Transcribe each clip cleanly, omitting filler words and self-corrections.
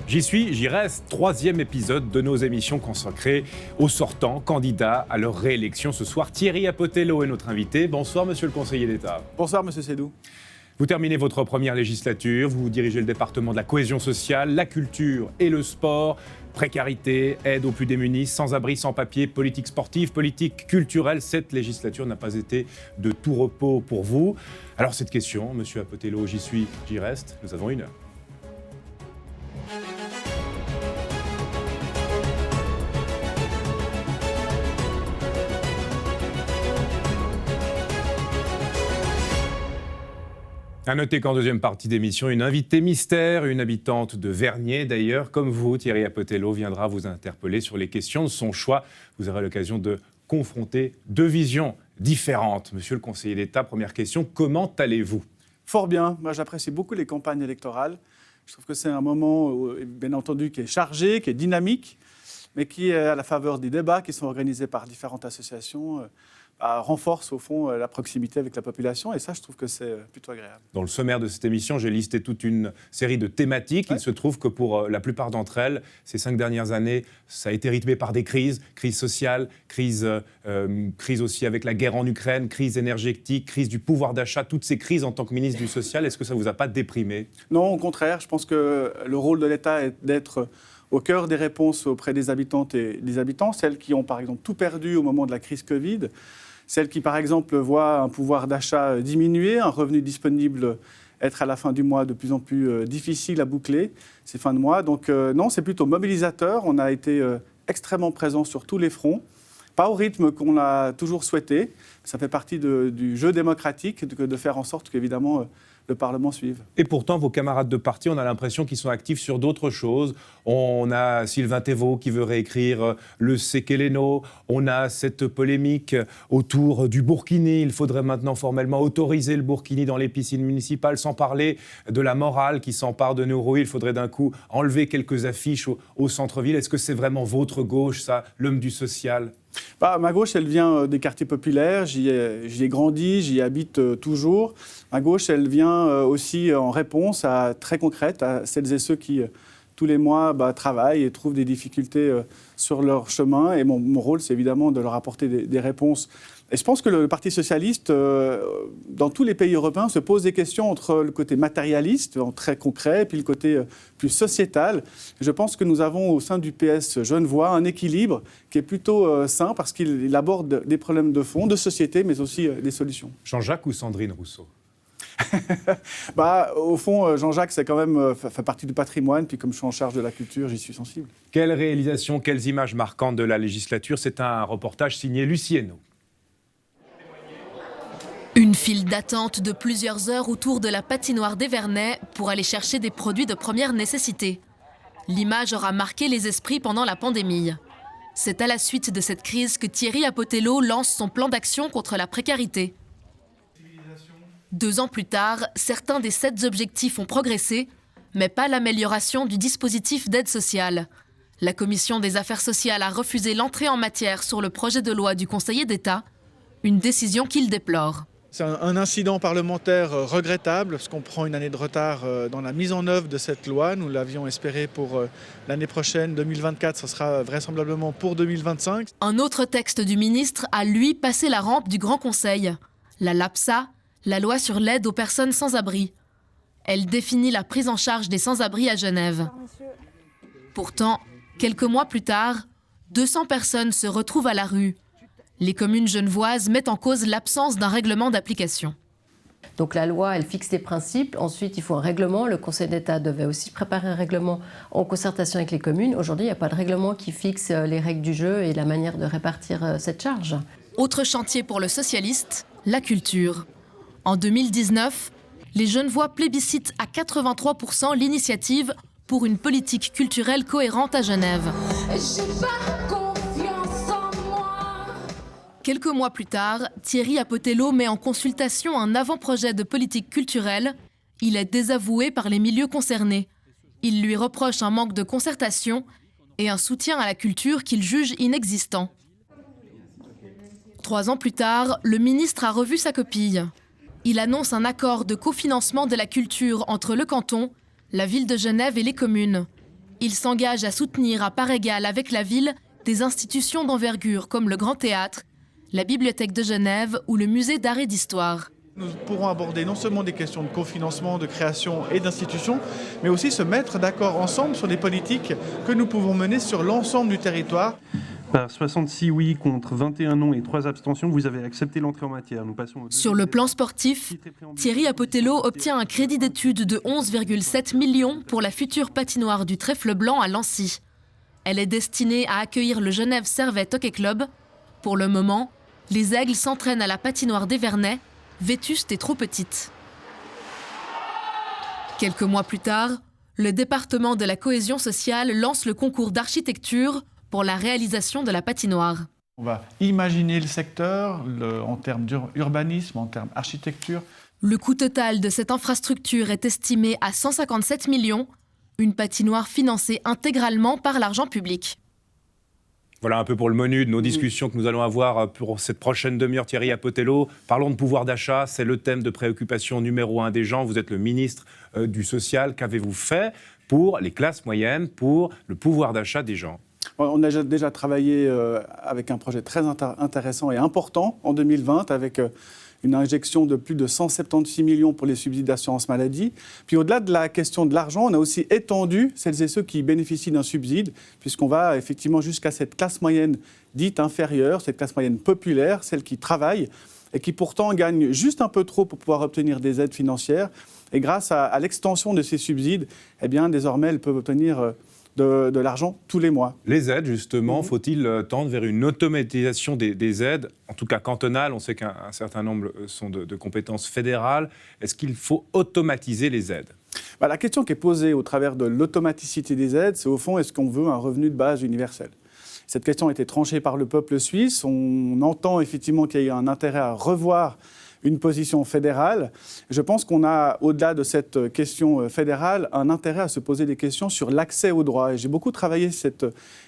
J'y suis, j'y reste, 3e épisode de nos émissions consacrées aux sortants candidats à leur réélection. Ce soir, Thierry Apotello est notre invité. Bonsoir, monsieur le conseiller d'État. Bonsoir, monsieur Sédou. Vous terminez votre première législature, vous dirigez le département de la cohésion sociale, la culture et le sport, précarité, aide aux plus démunis, sans-abri, sans-papier, politique sportive, politique culturelle. Cette législature n'a pas été de tout repos pour vous. Alors cette question, monsieur Apotello, j'y suis, j'y reste, nous avons 1 heure. À noter qu'en deuxième partie d'émission, une invitée mystère, une habitante de Vernier d'ailleurs, comme vous, Thierry Apotello, viendra vous interpeller sur les questions de son choix. Vous aurez l'occasion de confronter 2 visions différentes. Monsieur le conseiller d'État, première question, comment allez-vous ? Fort bien. Moi, j'apprécie beaucoup les campagnes électorales. Je trouve que c'est un moment, bien entendu, qui est chargé, qui est dynamique, mais qui est à la faveur des débats qui sont organisés par différentes associations, renforce au fond la proximité avec la population, et ça je trouve que c'est plutôt agréable. Dans le sommaire de cette émission, j'ai listé toute une série de thématiques. Il se trouve que pour la plupart d'entre elles, ces 5 dernières années, ça a été rythmé par des crises sociales, crise aussi avec la guerre en Ukraine, crise énergétique, crise du pouvoir d'achat, toutes ces crises en tant que ministre du Social, est-ce que ça ne vous a pas déprimé ? Non, au contraire, je pense que le rôle de l'État est d'être au cœur des réponses auprès des habitantes et des habitants, celles qui ont par exemple tout perdu au moment de la crise Covid, celles qui par exemple voient un pouvoir d'achat diminuer, un revenu disponible être à la fin du mois de plus en plus difficile à boucler ces fins de mois. Donc non, c'est plutôt mobilisateur, on a été extrêmement présents sur tous les fronts, pas au rythme qu'on l'a toujours souhaité, ça fait partie du jeu démocratique de faire en sorte qu'évidemment le Parlement suive. Et pourtant, vos camarades de parti, on a l'impression qu'ils sont actifs sur d'autres choses. On a Sylvain Thévaux qui veut réécrire le Sekeleno. On a cette polémique autour du burkini. Il faudrait maintenant formellement autoriser le burkini dans les piscines municipales, sans parler de la morale qui s'empare de nos rues. Il faudrait d'un coup enlever quelques affiches au centre-ville. Est-ce que c'est vraiment votre gauche, ça, l'homme du social ? Ma gauche, elle vient des quartiers populaires, j'y ai grandi, j'y habite toujours. Ma gauche, elle vient aussi en réponse très concrète à celles et ceux qui, tous les mois, travaillent et trouvent des difficultés sur leur chemin. Et mon rôle, c'est évidemment de leur apporter des réponses. Et je pense que le Parti socialiste, dans tous les pays européens, se pose des questions entre le côté matérialiste, très concret, et puis le côté plus sociétal. Je pense que nous avons au sein du PS genevois un équilibre qui est plutôt sain parce qu'il aborde des problèmes de fond, de société, mais aussi des solutions. Jean-Jacques ou Sandrine Rousseau ? Au fond, Jean-Jacques, c'est quand même fait partie du patrimoine, puis comme je suis en charge de la culture, j'y suis sensible. Quelles réalisations, quelles images marquantes de la législature ? C'est un reportage signé Lucie Hainaut. Une file d'attente de plusieurs heures autour de la patinoire des Vernets pour aller chercher des produits de première nécessité. L'image aura marqué les esprits pendant la pandémie. C'est à la suite de cette crise que Thierry Apotello lance son plan d'action contre la précarité. 2 ans plus tard, certains des 7 objectifs ont progressé, mais pas l'amélioration du dispositif d'aide sociale. La Commission des affaires sociales a refusé l'entrée en matière sur le projet de loi du conseiller d'État, une décision qu'il déplore. C'est un incident parlementaire regrettable, parce qu'on prend une année de retard dans la mise en œuvre de cette loi. Nous l'avions espéré pour l'année prochaine, 2024, ce sera vraisemblablement pour 2025. Un autre texte du ministre a, lui, passé la rampe du Grand Conseil. La LAPSA, la loi sur l'aide aux personnes sans abri. Elle définit la prise en charge des sans-abri à Genève. Pourtant, quelques mois plus tard, 200 personnes se retrouvent à la rue. Les communes genevoises mettent en cause l'absence d'un règlement d'application. Donc la loi, elle fixe les principes. Ensuite, il faut un règlement. Le Conseil d'État devait aussi préparer un règlement en concertation avec les communes. Aujourd'hui, il n'y a pas de règlement qui fixe les règles du jeu et la manière de répartir cette charge. Autre chantier pour le socialiste, la culture. En 2019, les Genevois plébiscitent à 83% l'initiative pour une politique culturelle cohérente à Genève. Quelques mois plus tard, Thierry Apotello met en consultation un avant-projet de politique culturelle. Il est désavoué par les milieux concernés. Il lui reproche un manque de concertation et un soutien à la culture qu'il juge inexistant. 3 ans plus tard, le ministre a revu sa copie. Il annonce un accord de cofinancement de la culture entre le canton, la ville de Genève et les communes. Il s'engage à soutenir à part égale avec la ville des institutions d'envergure comme le Grand Théâtre, la Bibliothèque de Genève ou le Musée d'art et d'histoire. Nous pourrons aborder non seulement des questions de cofinancement, de création et d'institutions, mais aussi se mettre d'accord ensemble sur des politiques que nous pouvons mener sur l'ensemble du territoire. Par 66 oui contre 21 non et 3 abstentions, vous avez accepté l'entrée en matière. Nous passons Sur le plan sportif, Thierry Apotello obtient un crédit d'études de 11,7 millions pour la future patinoire du Trèfle Blanc à Lancy. Elle est destinée à accueillir le Genève Servette Hockey Club. Pour le moment, les Aigles s'entraînent à la patinoire d'Evernay, vétuste et trop petite. Quelques mois plus tard, le département de la cohésion sociale lance le concours d'architecture pour la réalisation de la patinoire. On va imaginer le secteur en termes d'urbanisme, en termes d'architecture. Le coût total de cette infrastructure est estimé à 157 millions, une patinoire financée intégralement par l'argent public. Voilà un peu pour le menu de nos discussions que nous allons avoir pour cette prochaine demi-heure. Thierry Apotello, parlons de pouvoir d'achat, c'est le thème de préoccupation numéro 1 des gens. Vous êtes le ministre du Social. Qu'avez-vous fait pour les classes moyennes, pour le pouvoir d'achat des gens ? On a déjà travaillé avec un projet très intéressant et important en 2020 avec une injection de plus de 176 millions pour les subsides d'assurance maladie. Puis au-delà de la question de l'argent, on a aussi étendu celles et ceux qui bénéficient d'un subside, puisqu'on va effectivement jusqu'à cette classe moyenne dite inférieure, cette classe moyenne populaire, celle qui travaille et qui pourtant gagne juste un peu trop pour pouvoir obtenir des aides financières. Et grâce à l'extension de ces subsides, eh bien, désormais, elles peuvent obtenir de l'argent tous les mois. Les aides, justement, faut-il tendre vers une automatisation des aides, en tout cas cantonales? On sait qu'un certain nombre sont de compétences fédérales. Est-ce qu'il faut automatiser les aides? La question qui est posée au travers de l'automaticité des aides, c'est au fond, est-ce qu'on veut un revenu de base universel? Cette question a été tranchée par le peuple suisse. On entend effectivement qu'il y a un intérêt à revoir une position fédérale. Je pense qu'on a, au-delà de cette question fédérale, un intérêt à se poser des questions sur l'accès aux droits. Et j'ai beaucoup travaillé cette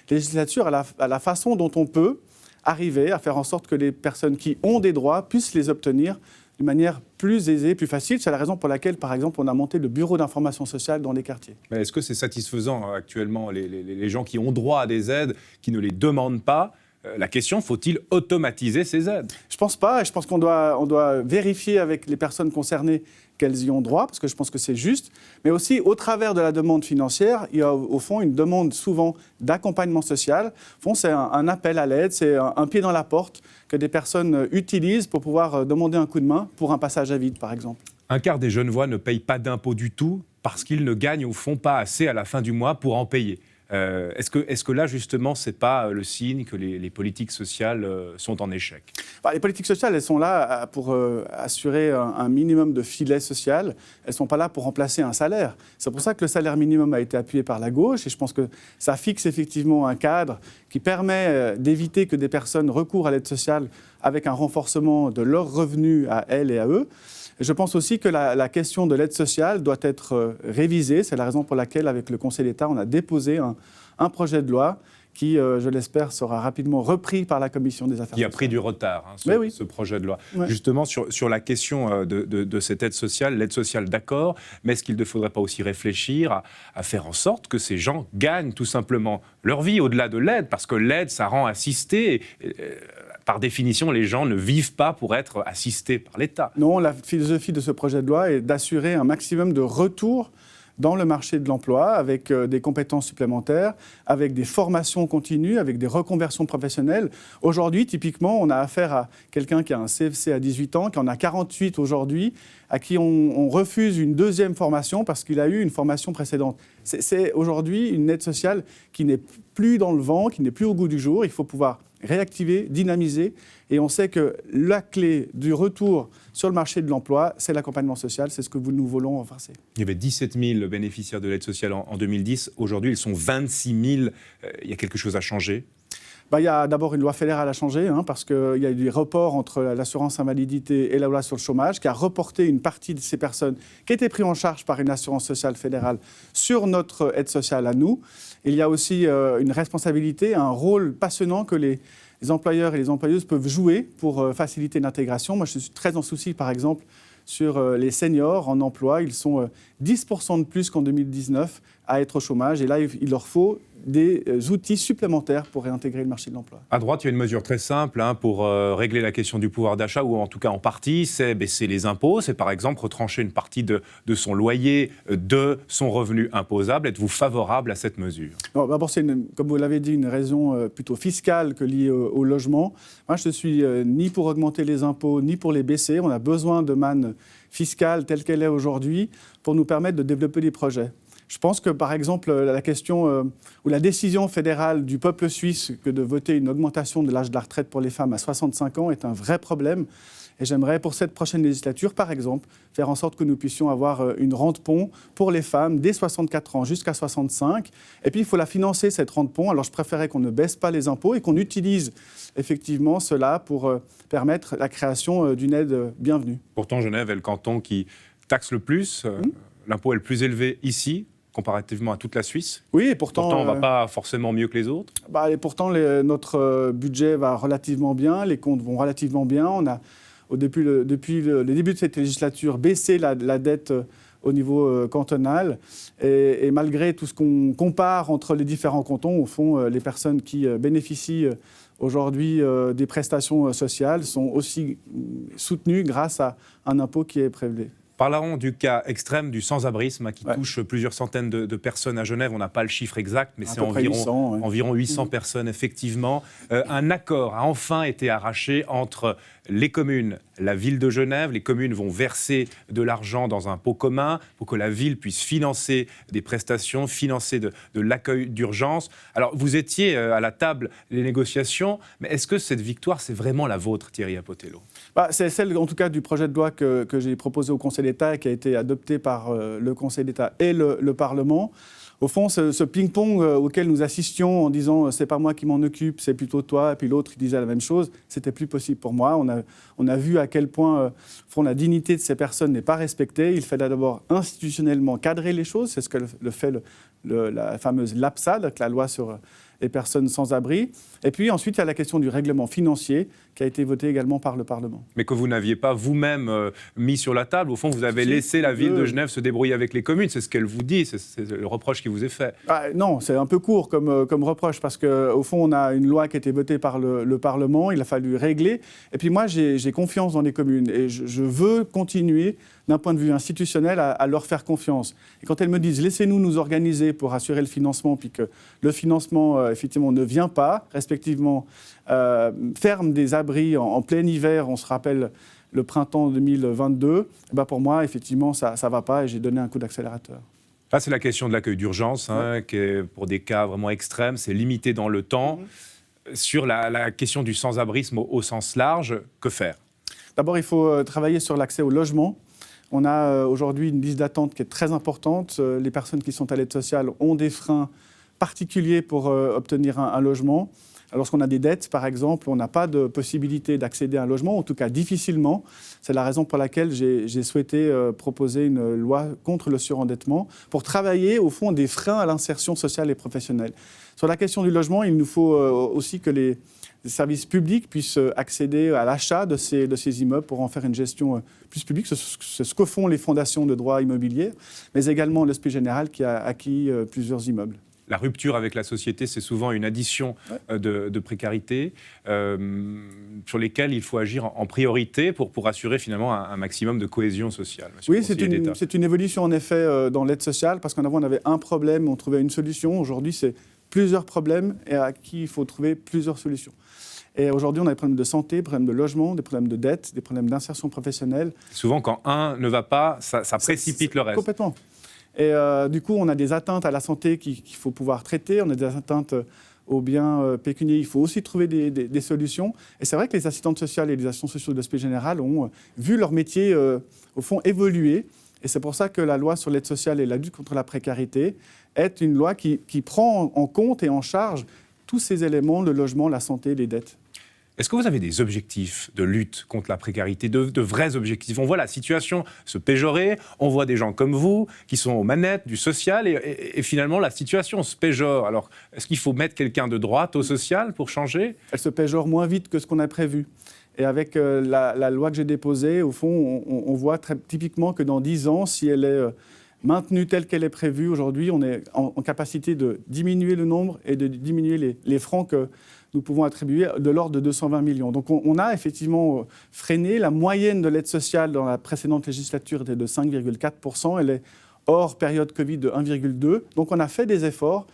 législature à la façon dont on peut arriver à faire en sorte que les personnes qui ont des droits puissent les obtenir d'une manière plus aisée, plus facile. C'est la raison pour laquelle, par exemple, on a monté le bureau d'information sociale dans les quartiers. Mais est-ce que c'est satisfaisant actuellement, les gens qui ont droit à des aides, qui ne les demandent pas? La question, faut-il automatiser ces aides? Je ne pense pas, et je pense qu'on doit vérifier avec les personnes concernées qu'elles y ont droit, parce que je pense que c'est juste, mais aussi au travers de la demande financière, il y a au fond une demande souvent d'accompagnement social. Au fond, c'est un appel à l'aide, c'est un pied dans la porte que des personnes utilisent pour pouvoir demander un coup de main pour un passage à vide, par exemple. Un quart des Genevois ne payent pas d'impôts du tout parce qu'ils ne gagnent au fond pas assez à la fin du mois pour en payer. Est-ce que là, justement, ce n'est pas le signe que les politiques sociales sont en échec? Les politiques sociales, elles sont là pour assurer un minimum de filet social. Elles ne sont pas là pour remplacer un salaire. C'est pour ça que le salaire minimum a été appuyé par la gauche. Et je pense que ça fixe effectivement un cadre qui permet d'éviter que des personnes recourent à l'aide sociale avec un renforcement de leurs revenus à elles et à eux. Je pense aussi que la question de l'aide sociale doit être révisée. C'est la raison pour laquelle, avec le Conseil d'État, on a déposé un projet de loi qui, je l'espère, sera rapidement repris par la Commission des Affaires sociales. Qui a pris du retard, ce projet de loi. Ouais. Justement, sur la question de cette aide sociale, l'aide sociale, d'accord, mais est-ce qu'il ne faudrait pas aussi réfléchir à faire en sorte que ces gens gagnent tout simplement leur vie au-delà de l'aide? Parce que l'aide, ça rend assisté. Par définition, les gens ne vivent pas pour être assistés par l'État. Non, la philosophie de ce projet de loi est d'assurer un maximum de retour dans le marché de l'emploi avec des compétences supplémentaires, avec des formations continues, avec des reconversions professionnelles. Aujourd'hui, typiquement, on a affaire à quelqu'un qui a un CFC à 18 ans, qui en a 48 aujourd'hui, à qui on refuse une deuxième formation parce qu'il a eu une formation précédente. C'est aujourd'hui une aide sociale qui n'est plus dans le vent, qui n'est plus au goût du jour. Il faut pouvoir réactiver, dynamiser. Et on sait que la clé du retour sur le marché de l'emploi, c'est l'accompagnement social. C'est ce que nous voulons renforcer. Il y avait 17 000 bénéficiaires de l'aide sociale en 2010. Aujourd'hui, ils sont 26 000. Il y a quelque chose à changer? Il y a d'abord une loi fédérale à changer, parce qu'il y a eu des reports entre l'assurance invalidité et la loi sur le chômage, qui a reporté une partie de ces personnes qui étaient prises en charge par une assurance sociale fédérale sur notre aide sociale à nous. Il y a aussi une responsabilité, un rôle passionnant que les employeurs et les employeuses peuvent jouer pour faciliter l'intégration. Moi, je suis très en souci, par exemple, sur les seniors en emploi. Ils sont 10% de plus qu'en 2019 à être au chômage. Et là, il leur faut des outils supplémentaires pour réintégrer le marché de l'emploi. À droite, il y a une mesure très simple pour régler la question du pouvoir d'achat, ou en tout cas en partie, c'est baisser les impôts. C'est par exemple retrancher une partie de son loyer, de son revenu imposable. Êtes-vous favorable à cette mesure ? D'abord, c'est, comme vous l'avez dit, une raison plutôt fiscale que liée au logement. Moi, je ne suis ni pour augmenter les impôts, ni pour les baisser. On a besoin de manne fiscale telle qu'elle est aujourd'hui pour nous permettre de développer des projets. Je pense que, par exemple, la question ou la décision fédérale du peuple suisse que de voter une augmentation de l'âge de la retraite pour les femmes à 65 ans est un vrai problème. Et j'aimerais, pour cette prochaine législature, par exemple, faire en sorte que nous puissions avoir une rente-pont pour les femmes dès 64 ans jusqu'à 65. Et puis, il faut la financer, cette rente-pont. Alors, je préférerais qu'on ne baisse pas les impôts et qu'on utilise effectivement cela pour permettre la création d'une aide bienvenue. Pourtant, Genève est le canton qui taxe le plus. L'impôt est le plus élevé ici, comparativement à toute la Suisse. Oui, et pourtant on ne va pas forcément mieux que les autres. Et pourtant, notre budget va relativement bien, les comptes vont relativement bien. On a, depuis le début de cette législature, baissé la dette au niveau cantonal. Et malgré tout ce qu'on compare entre les différents cantons, au fond, les personnes qui bénéficient aujourd'hui des prestations sociales sont aussi soutenues grâce à un impôt qui est prélevé. Parlons du cas extrême du sans-abrisme qui touche plusieurs centaines de personnes à Genève. On n'a pas le chiffre exact, mais c'est environ 800 personnes, effectivement. Un accord a enfin été arraché entre les communes, la ville de Genève. Les communes vont verser de l'argent dans un pot commun pour que la ville puisse financer des prestations, financer de l'accueil d'urgence. Alors, vous étiez à la table des négociations, mais est-ce que cette victoire, c'est vraiment la vôtre, Thierry Apotello ? C'est celle, en tout cas, du projet de loi que j'ai proposé au Conseil d'État et qui a été adopté par le Conseil d'État et le Parlement. Au fond, ce ping-pong auquel nous assistions en disant « c'est pas moi qui m'en occupe, c'est plutôt toi », et puis l'autre qui disait la même chose, c'était plus possible pour moi. On a vu à quel point la dignité de ces personnes n'est pas respectée. Il fallait d'abord institutionnellement cadrer les choses, c'est ce que fait la fameuse LAPSA, donc la loi sur les personnes sans abri. Et puis ensuite, il y a la question du règlement financier qui a été voté également par le Parlement. Mais que vous n'aviez pas vous-même mis sur la table. Au fond, vous avez laissé la ville de Genève se débrouiller avec les communes. C'est ce qu'elle vous dit, c'est le reproche qui vous est fait. Non, c'est un peu court comme reproche parce qu'au fond, on a une loi qui a été votée par le Parlement. Il a fallu régler. Et puis moi, j'ai confiance dans les communes et je veux continuer d'un point de vue institutionnel à leur faire confiance. Et quand elles me disent « laissez-nous nous organiser pour assurer le financement », puis que le financement, effectivement, ne vient pas, respectivement, ferme des abris en plein hiver, on se rappelle le printemps 2022, pour moi, effectivement, ça ne va pas et j'ai donné un coup d'accélérateur. Là, c'est la question de l'accueil d'urgence, qui est pour des cas vraiment extrêmes, c'est limité dans le temps. Sur la question du sans-abrisme au sens large, que faire ? D'abord, il faut travailler sur l'accès au logement. On a aujourd'hui une liste d'attente qui est très importante. Les personnes qui sont à l'aide sociale ont des freins particuliers pour obtenir un logement. Lorsqu'on a des dettes, par exemple, on n'a pas de possibilité d'accéder à un logement, en tout cas difficilement. C'est la raison pour laquelle j'ai souhaité proposer une loi contre le surendettement pour travailler, au fond, des freins à l'insertion sociale et professionnelle. Sur la question du logement, il nous faut aussi que les services publics puissent accéder à l'achat de ces immeubles pour en faire une gestion plus publique. C'est ce que font les fondations de droit immobilier, mais également l'Esprit Général qui a acquis plusieurs immeubles. La rupture avec la société, c'est souvent une addition de précarité sur lesquelles il faut agir en priorité pour assurer finalement un maximum de cohésion sociale. Oui, c'est une évolution en effet dans l'aide sociale parce qu'avant on avait un problème, on trouvait une solution. Aujourd'hui, c'est plusieurs problèmes et à qui il faut trouver plusieurs solutions. Et aujourd'hui, on a des problèmes de santé, des problèmes de logement, des problèmes de dette, des problèmes d'insertion professionnelle. Souvent, quand un ne va pas, ça précipite le reste. Complètement. Et du coup, on a des atteintes à la santé qu'il faut pouvoir traiter, on a des atteintes aux biens pécuniaires, il faut aussi trouver des solutions. Et c'est vrai que les assistantes sociales et les assistants sociaux de l'Esprit Général ont vu leur métier, au fond, évoluer. Et c'est pour ça que la loi sur l'aide sociale et la lutte contre la précarité est une loi qui prend en compte et en charge tous ces éléments, le logement, la santé, les dettes. Est-ce que vous avez des objectifs de lutte contre la précarité, de vrais objectifs ? On voit la situation se péjorer, on voit des gens comme vous qui sont aux manettes du social et finalement la situation se péjore. Alors, est-ce qu'il faut mettre quelqu'un de droite au social pour changer ? Elle se péjore moins vite que ce qu'on a prévu. Et avec la loi que j'ai déposée, au fond, on voit très typiquement que dans 10 ans, si elle est maintenue telle qu'elle est prévue. Aujourd'hui, on est en capacité de diminuer le nombre et de diminuer les francs que nous pouvons attribuer de l'ordre de 220 millions. Donc on a effectivement freiné. La moyenne de l'aide sociale dans la précédente législature était de 5,4%. Elle est hors période Covid de 1,2%. Donc on a fait des efforts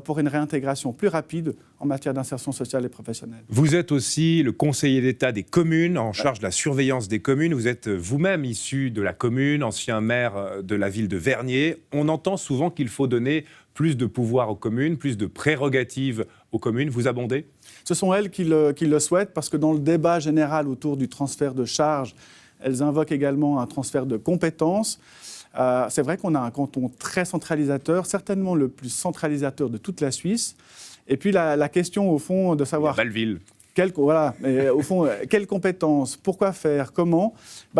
pour une réintégration plus rapide en matière d'insertion sociale et professionnelle. Vous êtes aussi le conseiller d'État des communes, en charge de la surveillance des communes. Vous êtes vous-même issu de la commune, ancien maire de la ville de Vernier. On entend souvent qu'il faut donner plus de pouvoir aux communes, plus de prérogatives aux communes. Vous abondez ? Ce sont elles qui le souhaitent, parce que dans le débat général autour du transfert de charges, elles invoquent également un transfert de compétences. C'est vrai qu'on a un canton très centralisateur, certainement le plus centralisateur de toute la Suisse. Et puis la question, au fond, de savoir... Belleville. Au fond, quelles compétences, pourquoi faire, comment,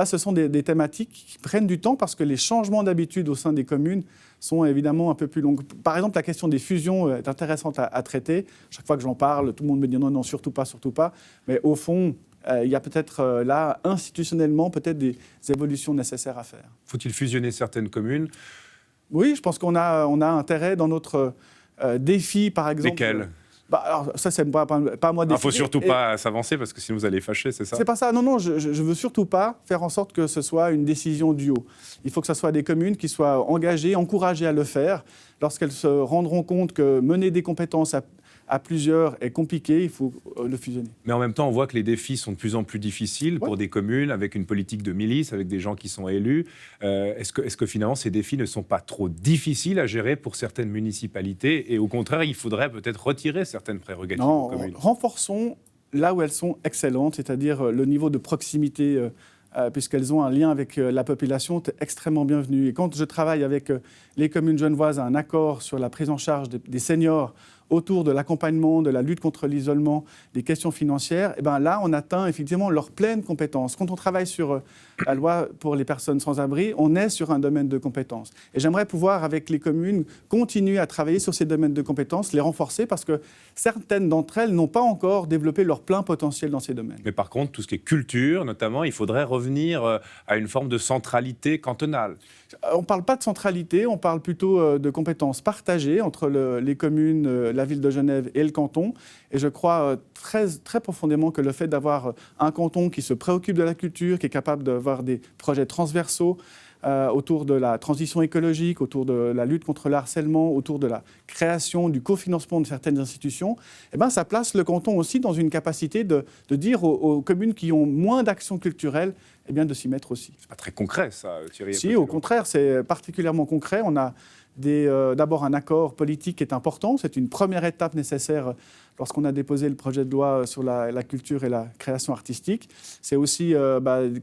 ce sont des thématiques qui prennent du temps, parce que les changements d'habitude au sein des communes sont évidemment un peu plus longs. Par exemple, la question des fusions est intéressante à traiter. Chaque fois que j'en parle, tout le monde me dit non, surtout pas. Mais au fond, il y a peut-être là, institutionnellement, peut-être des évolutions nécessaires à faire. Faut-il fusionner certaines communes ? Oui, je pense qu'on a intérêt dans notre défi, par exemple. Lesquelles ? Alors, ça, c'est pas à moi de décider. Il ne faut surtout pas s'avancer, parce que sinon vous allez fâcher, c'est ça ? C'est pas ça. Non, je veux surtout pas faire en sorte que ce soit une décision du haut. Il faut que ce soit des communes qui soient engagées, encouragées à le faire. Lorsqu'elles se rendront compte que mener des compétences à plusieurs est compliqué, il faut le fusionner. Mais en même temps, on voit que les défis sont de plus en plus difficiles pour des communes, avec une politique de milice, avec des gens qui sont élus. Est-ce que finalement, ces défis ne sont pas trop difficiles à gérer pour certaines municipalités ? Et au contraire, il faudrait peut-être retirer certaines prérogatives aux communes. Renforçons là où elles sont excellentes, c'est-à-dire le niveau de proximité, puisqu'elles ont un lien avec la population, est extrêmement bienvenu. Et quand je travaille avec les communes genevoises à un accord sur la prise en charge des seniors, autour de l'accompagnement, de la lutte contre l'isolement, des questions financières, et là, on atteint effectivement leurs pleines compétences. Quand on travaille sur la loi pour les personnes sans abri, on est sur un domaine de compétences. Et j'aimerais pouvoir, avec les communes, continuer à travailler sur ces domaines de compétences, les renforcer, parce que certaines d'entre elles n'ont pas encore développé leur plein potentiel dans ces domaines. Mais par contre, tout ce qui est culture, notamment, il faudrait revenir à une forme de centralité cantonale. On ne parle pas de centralité, on parle plutôt de compétences partagées entre les communes, la ville de Genève et le canton. Et je crois très, très profondément que le fait d'avoir un canton qui se préoccupe de la culture, qui est capable d'avoir des projets transversaux autour de la transition écologique, autour de la lutte contre le harcèlement, autour de la création, du cofinancement de certaines institutions, ça place le canton aussi dans une capacité de dire aux communes qui ont moins d'actions culturelles, de s'y mettre aussi. C'est pas très concret, ça, Thierry. Si, au contraire, c'est particulièrement concret. On a d'abord un accord politique qui est important. C'est une première étape nécessaire lorsqu'on a déposé le projet de loi sur la culture et la création artistique. C'est aussi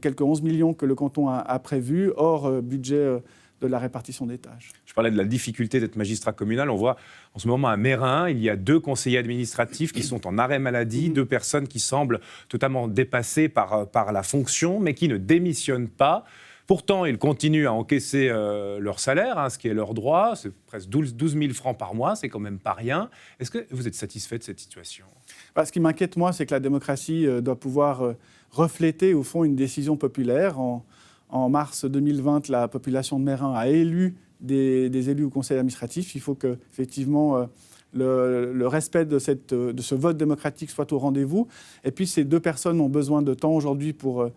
quelques 11 millions que le canton a prévu, hors budget de la répartition des tâches. Je parlais de la difficulté d'être magistrat communal. On voit en ce moment à Meyrin, il y a 2 conseillers administratifs qui sont en arrêt maladie, 2 personnes qui semblent totalement dépassées par la fonction, mais qui ne démissionnent pas. Pourtant, ils continuent à encaisser leur salaire, ce qui est leur droit. C'est presque 12 000 francs par mois, c'est quand même pas rien. Est-ce que vous êtes satisfait de cette situation ? Ce qui m'inquiète, moi, c'est que la démocratie doit pouvoir refléter, au fond, une décision populaire. En mars 2020, la population de Meyrin a élu des élus au conseil administratif. Il faut que, effectivement, le respect de ce vote démocratique soit au rendez-vous. Et puis, ces 2 personnes ont besoin de temps aujourd'hui pour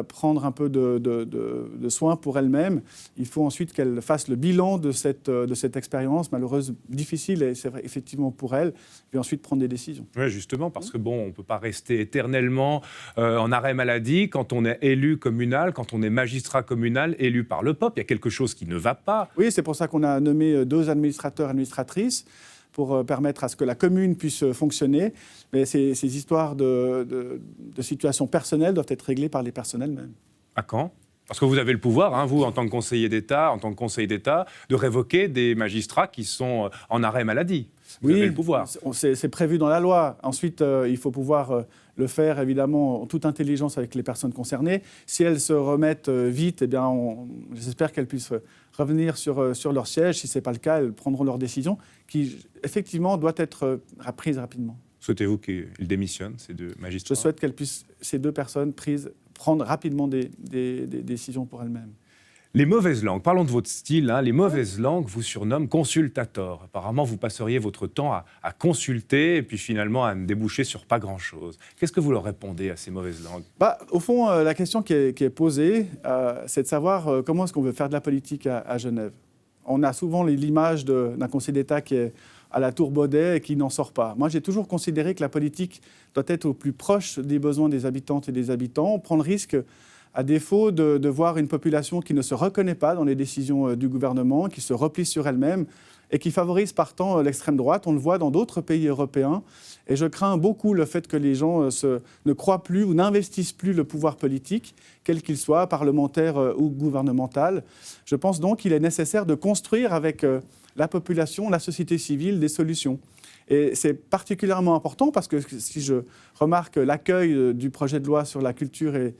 prendre un peu de soin pour elles-mêmes. Il faut ensuite qu'elles fassent le bilan de cette expérience malheureuse, difficile, et c'est vrai, effectivement pour elles, et ensuite prendre des décisions. Oui, justement, parce que on ne peut pas rester éternellement en arrêt maladie quand on est élu communal, quand on est magistrat communal, élu par le peuple. Il y a quelque chose qui ne va pas. Oui, c'est pour ça qu'on a nommé 2 administrateurs et administratrices, pour permettre à ce que la commune puisse fonctionner. Mais ces histoires de situations personnelles doivent être réglées par les personnes elles-mêmes. À quand ? Parce que vous avez le pouvoir, vous, en tant que conseiller d'État, de révoquer des magistrats qui sont en arrêt maladie. Vous avez le pouvoir. C'est prévu dans la loi. Ensuite, il faut pouvoir le faire, évidemment, en toute intelligence avec les personnes concernées. Si elles se remettent vite, j'espère qu'elles puissent revenir sur leur siège. Si ce n'est pas le cas, elles prendront leur décision, qui, effectivement, doit être prise rapidement. Souhaitez-vous qu'ils démissionnent, ces 2 magistrats ? Je souhaite qu'elles puissent, ces 2 personnes, prendre rapidement des décisions pour elles-mêmes. Les mauvaises langues, parlons de votre style, hein. Les mauvaises langues vous surnomment consultator. Apparemment, vous passeriez votre temps à consulter et puis finalement à ne déboucher sur pas grand-chose. Qu'est-ce que vous leur répondez à ces mauvaises langues ? Au fond, la question qui est posée, c'est de savoir comment est-ce qu'on veut faire de la politique à Genève. On a souvent l'image d'un Conseil d'État qui est à la tour Baudet et qui n'en sort pas. Moi, j'ai toujours considéré que la politique doit être au plus proche des besoins des habitantes et des habitants. On prend le risque, à défaut de voir une population qui ne se reconnaît pas dans les décisions du gouvernement, qui se replie sur elle-même et qui favorise partant l'extrême droite. On le voit dans d'autres pays européens. Et je crains beaucoup le fait que les gens ne croient plus ou n'investissent plus le pouvoir politique, quel qu'il soit, parlementaire ou gouvernemental. Je pense donc qu'il est nécessaire de construire avec la population, la société civile, des solutions. Et c'est particulièrement important parce que si je remarque l'accueil du projet de loi sur la culture et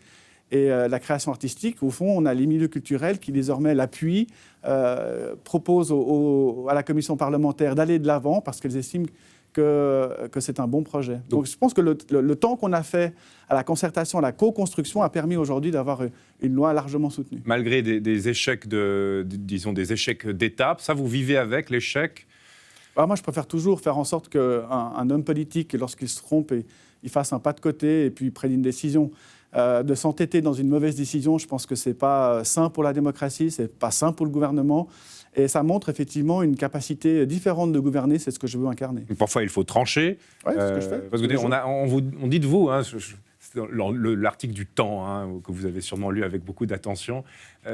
la création artistique, au fond, on a les milieux culturels qui désormais l'appuient, proposent à la commission parlementaire d'aller de l'avant parce qu'elles estiment que c'est un bon projet. Donc je pense que le temps qu'on a fait à la concertation, à la co-construction, a permis aujourd'hui d'avoir une loi largement soutenue. Malgré des échecs disons des échecs d'étape, ça vous vivez avec l'échec ? Alors moi, je préfère toujours faire en sorte qu'un homme politique, lorsqu'il se trompe, il fasse un pas de côté et puis prenne une décision. De s'entêter dans une mauvaise décision, je pense que ce n'est pas sain pour la démocratie, ce n'est pas sain pour le gouvernement. Et ça montre effectivement une capacité différente de gouverner, c'est ce que je veux incarner. Parfois, il faut trancher. Oui, c'est ce que je fais. Parce que on dit de vous, hein, c'est dans l'article du Temps, hein, que vous avez sûrement lu avec beaucoup d'attention,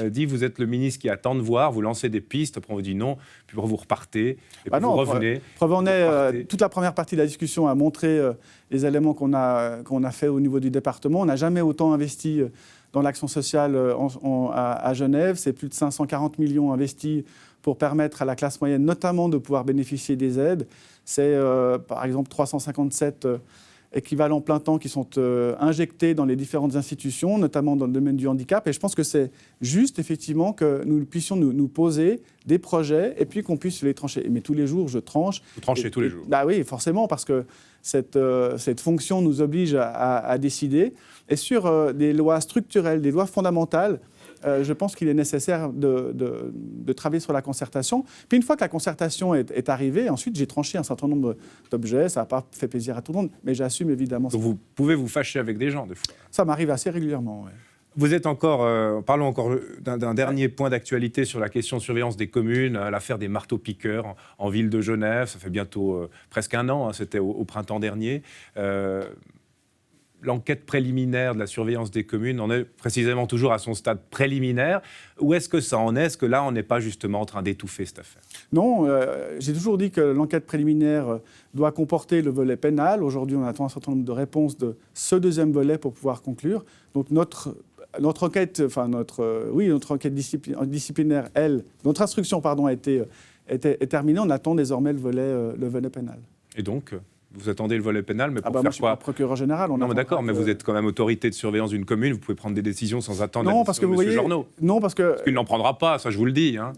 dit vous êtes le ministre qui attend de voir, vous lancez des pistes, après on vous dit non, puis vous repartez, et puis vous revenez. Preuve en est, toute la première partie de la discussion a montré les éléments qu'on a fait au niveau du département. On n'a jamais autant investi dans l'action sociale à Genève. C'est plus de 540 millions investis pour permettre à la classe moyenne, notamment, de pouvoir bénéficier des aides. C'est, par exemple, 357 équivalents plein temps qui sont injectés dans les différentes institutions, notamment dans le domaine du handicap. Et je pense que c'est juste, effectivement, que nous puissions nous poser des projets et puis qu'on puisse les trancher. Mais tous les jours, je tranche. Vous tranchez tous les jours. Bah oui, forcément, parce que cette fonction nous oblige à décider. Et sur des lois structurelles, des lois fondamentales, je pense qu'il est nécessaire de travailler sur la concertation. Puis une fois que la concertation est arrivée, ensuite j'ai tranché un certain nombre d'objets. Ça n'a pas fait plaisir à tout le monde, mais j'assume évidemment. Donc vous pouvez vous fâcher avec des gens, des fois. Ça m'arrive assez régulièrement, oui. Vous êtes parlons encore d'un dernier point d'actualité sur la question de surveillance des communes, l'affaire des marteaux-piqueurs en ville de Genève. Ça fait bientôt presque un an, hein, c'était au printemps dernier. L'enquête préliminaire de la surveillance des communes en est précisément toujours à son stade préliminaire. Où est-ce que ça en est ? Est-ce que là, on n'est pas justement en train d'étouffer cette affaire ? Non, j'ai toujours dit que l'enquête préliminaire doit comporter le volet pénal. Aujourd'hui, on attend un certain nombre de réponses de ce deuxième volet pour pouvoir conclure. Donc notre enquête, notre enquête disciplinaire, notre instruction, est terminée. On attend désormais le volet pénal. Et donc vous attendez le volet pénal, mais pour faire moi, je suis quoi ? pas procureur général. Non, mais d'accord, mais vous êtes quand même autorité de surveillance d'une commune, vous pouvez prendre des décisions sans attendre la décision de M. Journeau. Non, parce que... Parce qu'il n'en prendra pas, ça je vous le dis. Hein.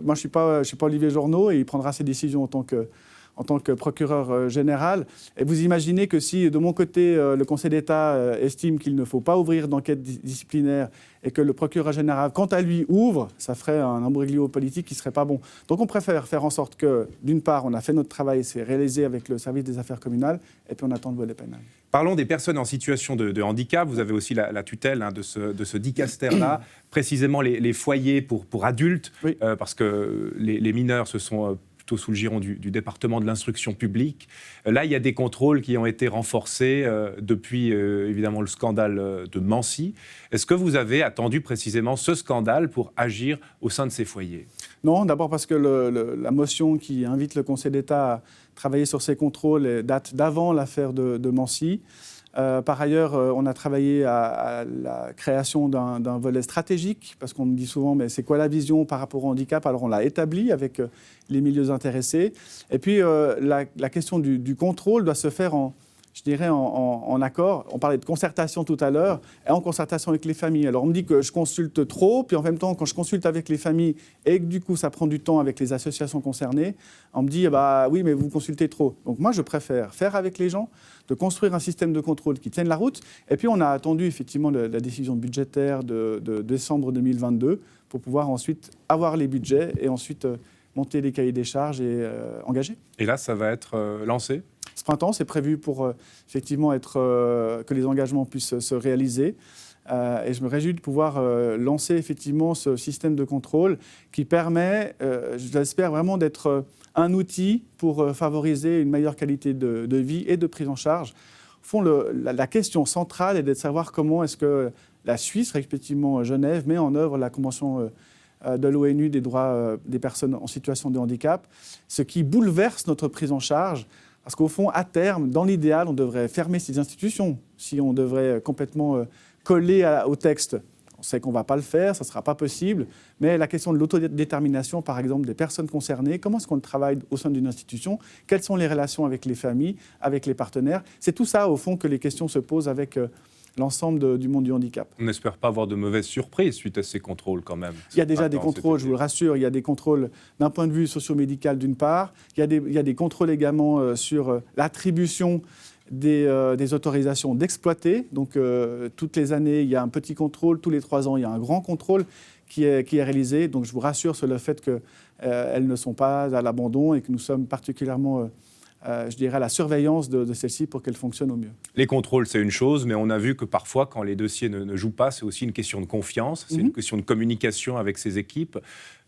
Moi, je suis pas Olivier Journeau et il prendra ses décisions en tant que procureur général. Et vous imaginez que si, de mon côté, le Conseil d'État estime qu'il ne faut pas ouvrir d'enquête disciplinaire et que le procureur général, quant à lui, ouvre, ça ferait un imbroglio politique qui ne serait pas bon. Donc on préfère faire en sorte que, d'une part, on a fait notre travail, c'est réalisé avec le service des affaires communales, et puis on attend le volet pénal. Parlons des personnes en situation de handicap. Vous avez aussi la tutelle de ce dicaster-là, précisément les foyers pour adultes, oui. Parce que les mineurs se sont... sous le giron du département de l'instruction publique. Là, il y a des contrôles qui ont été renforcés depuis, évidemment, le scandale de Mancy. Est-ce que vous avez attendu précisément ce scandale pour agir au sein de ces foyers ? Non, d'abord parce que la motion qui invite le Conseil d'État à travailler sur ces contrôles date d'avant l'affaire de Mancy. Par ailleurs, on a travaillé à la création d'un volet stratégique, parce qu'on me dit souvent, mais c'est quoi la vision par rapport au handicap ? Alors on l'a établi avec les milieux intéressés. Et puis la question du contrôle doit se faire je dirais, en accord. On parlait de concertation tout à l'heure, et en concertation avec les familles. Alors on me dit que je consulte trop, puis en même temps, quand je consulte avec les familles et que du coup ça prend du temps avec les associations concernées, on me dit bah oui, mais vous consultez trop. Donc moi je préfère faire avec les gens, de construire un système de contrôle qui tienne la route. Et puis on a attendu effectivement la décision budgétaire de décembre 2022 pour pouvoir ensuite avoir les budgets et ensuite monter les cahiers des charges et engager. Et là, ça va être lancé ? Ce printemps, c'est prévu pour effectivement que les engagements puissent se réaliser. Et je me réjouis de pouvoir lancer effectivement ce système de contrôle qui permet, je l'espère vraiment, d'être un outil pour favoriser une meilleure qualité de vie et de prise en charge. Au fond, la question centrale est de savoir comment est-ce que la Suisse, respectivement Genève, met en œuvre la Convention de l'ONU des droits des personnes en situation de handicap, ce qui bouleverse notre prise en charge. Parce qu'au fond, à terme, dans l'idéal, on devrait fermer ces institutions. Si on devrait complètement coller au texte, on sait qu'on ne va pas le faire, ça ne sera pas possible. Mais la question de l'autodétermination, par exemple, des personnes concernées, comment est-ce qu'on travaille au sein d'une institution ? Quelles sont les relations avec les familles, avec les partenaires ? C'est tout ça, au fond, que les questions se posent avec l'ensemble du monde du handicap. On n'espère pas avoir de mauvaises surprises suite à ces contrôles quand même. Il y a déjà des contrôles, je vous le rassure, il y a des contrôles d'un point de vue socio-médical d'une part, il y a des contrôles également sur l'attribution des autorisations d'exploiter. Donc toutes les années, il y a un petit contrôle, tous les 3 ans, il y a un grand contrôle qui est réalisé. Donc je vous rassure sur le fait qu'elles ne sont pas à l'abandon et que nous sommes particulièrement je dirais, à la surveillance de celle-ci pour qu'elle fonctionne au mieux. Les contrôles, c'est une chose, mais on a vu que parfois, quand les dossiers ne jouent pas, c'est aussi une question de confiance, c'est une question de communication avec ses équipes.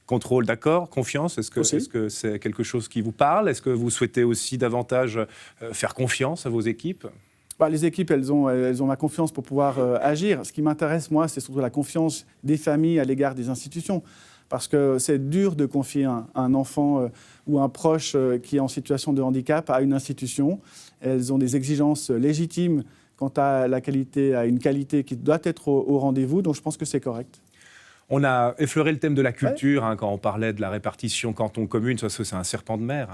Contrôle, d'accord, confiance, est-ce que c'est quelque chose qui vous parle ? Est-ce que vous souhaitez aussi davantage faire confiance à vos équipes ? Les équipes, elles ont ma confiance pour pouvoir agir. Ce qui m'intéresse, moi, c'est surtout la confiance des familles à l'égard des institutions. Parce que c'est dur de confier un enfant ou un proche qui est en situation de handicap à une institution. Elles ont des exigences légitimes quant à la qualité, à une qualité qui doit être au rendez-vous. Donc je pense que c'est correct. On a effleuré le thème de la culture quand on parlait de la répartition canton-commune. Ça, c'est un serpent de mer.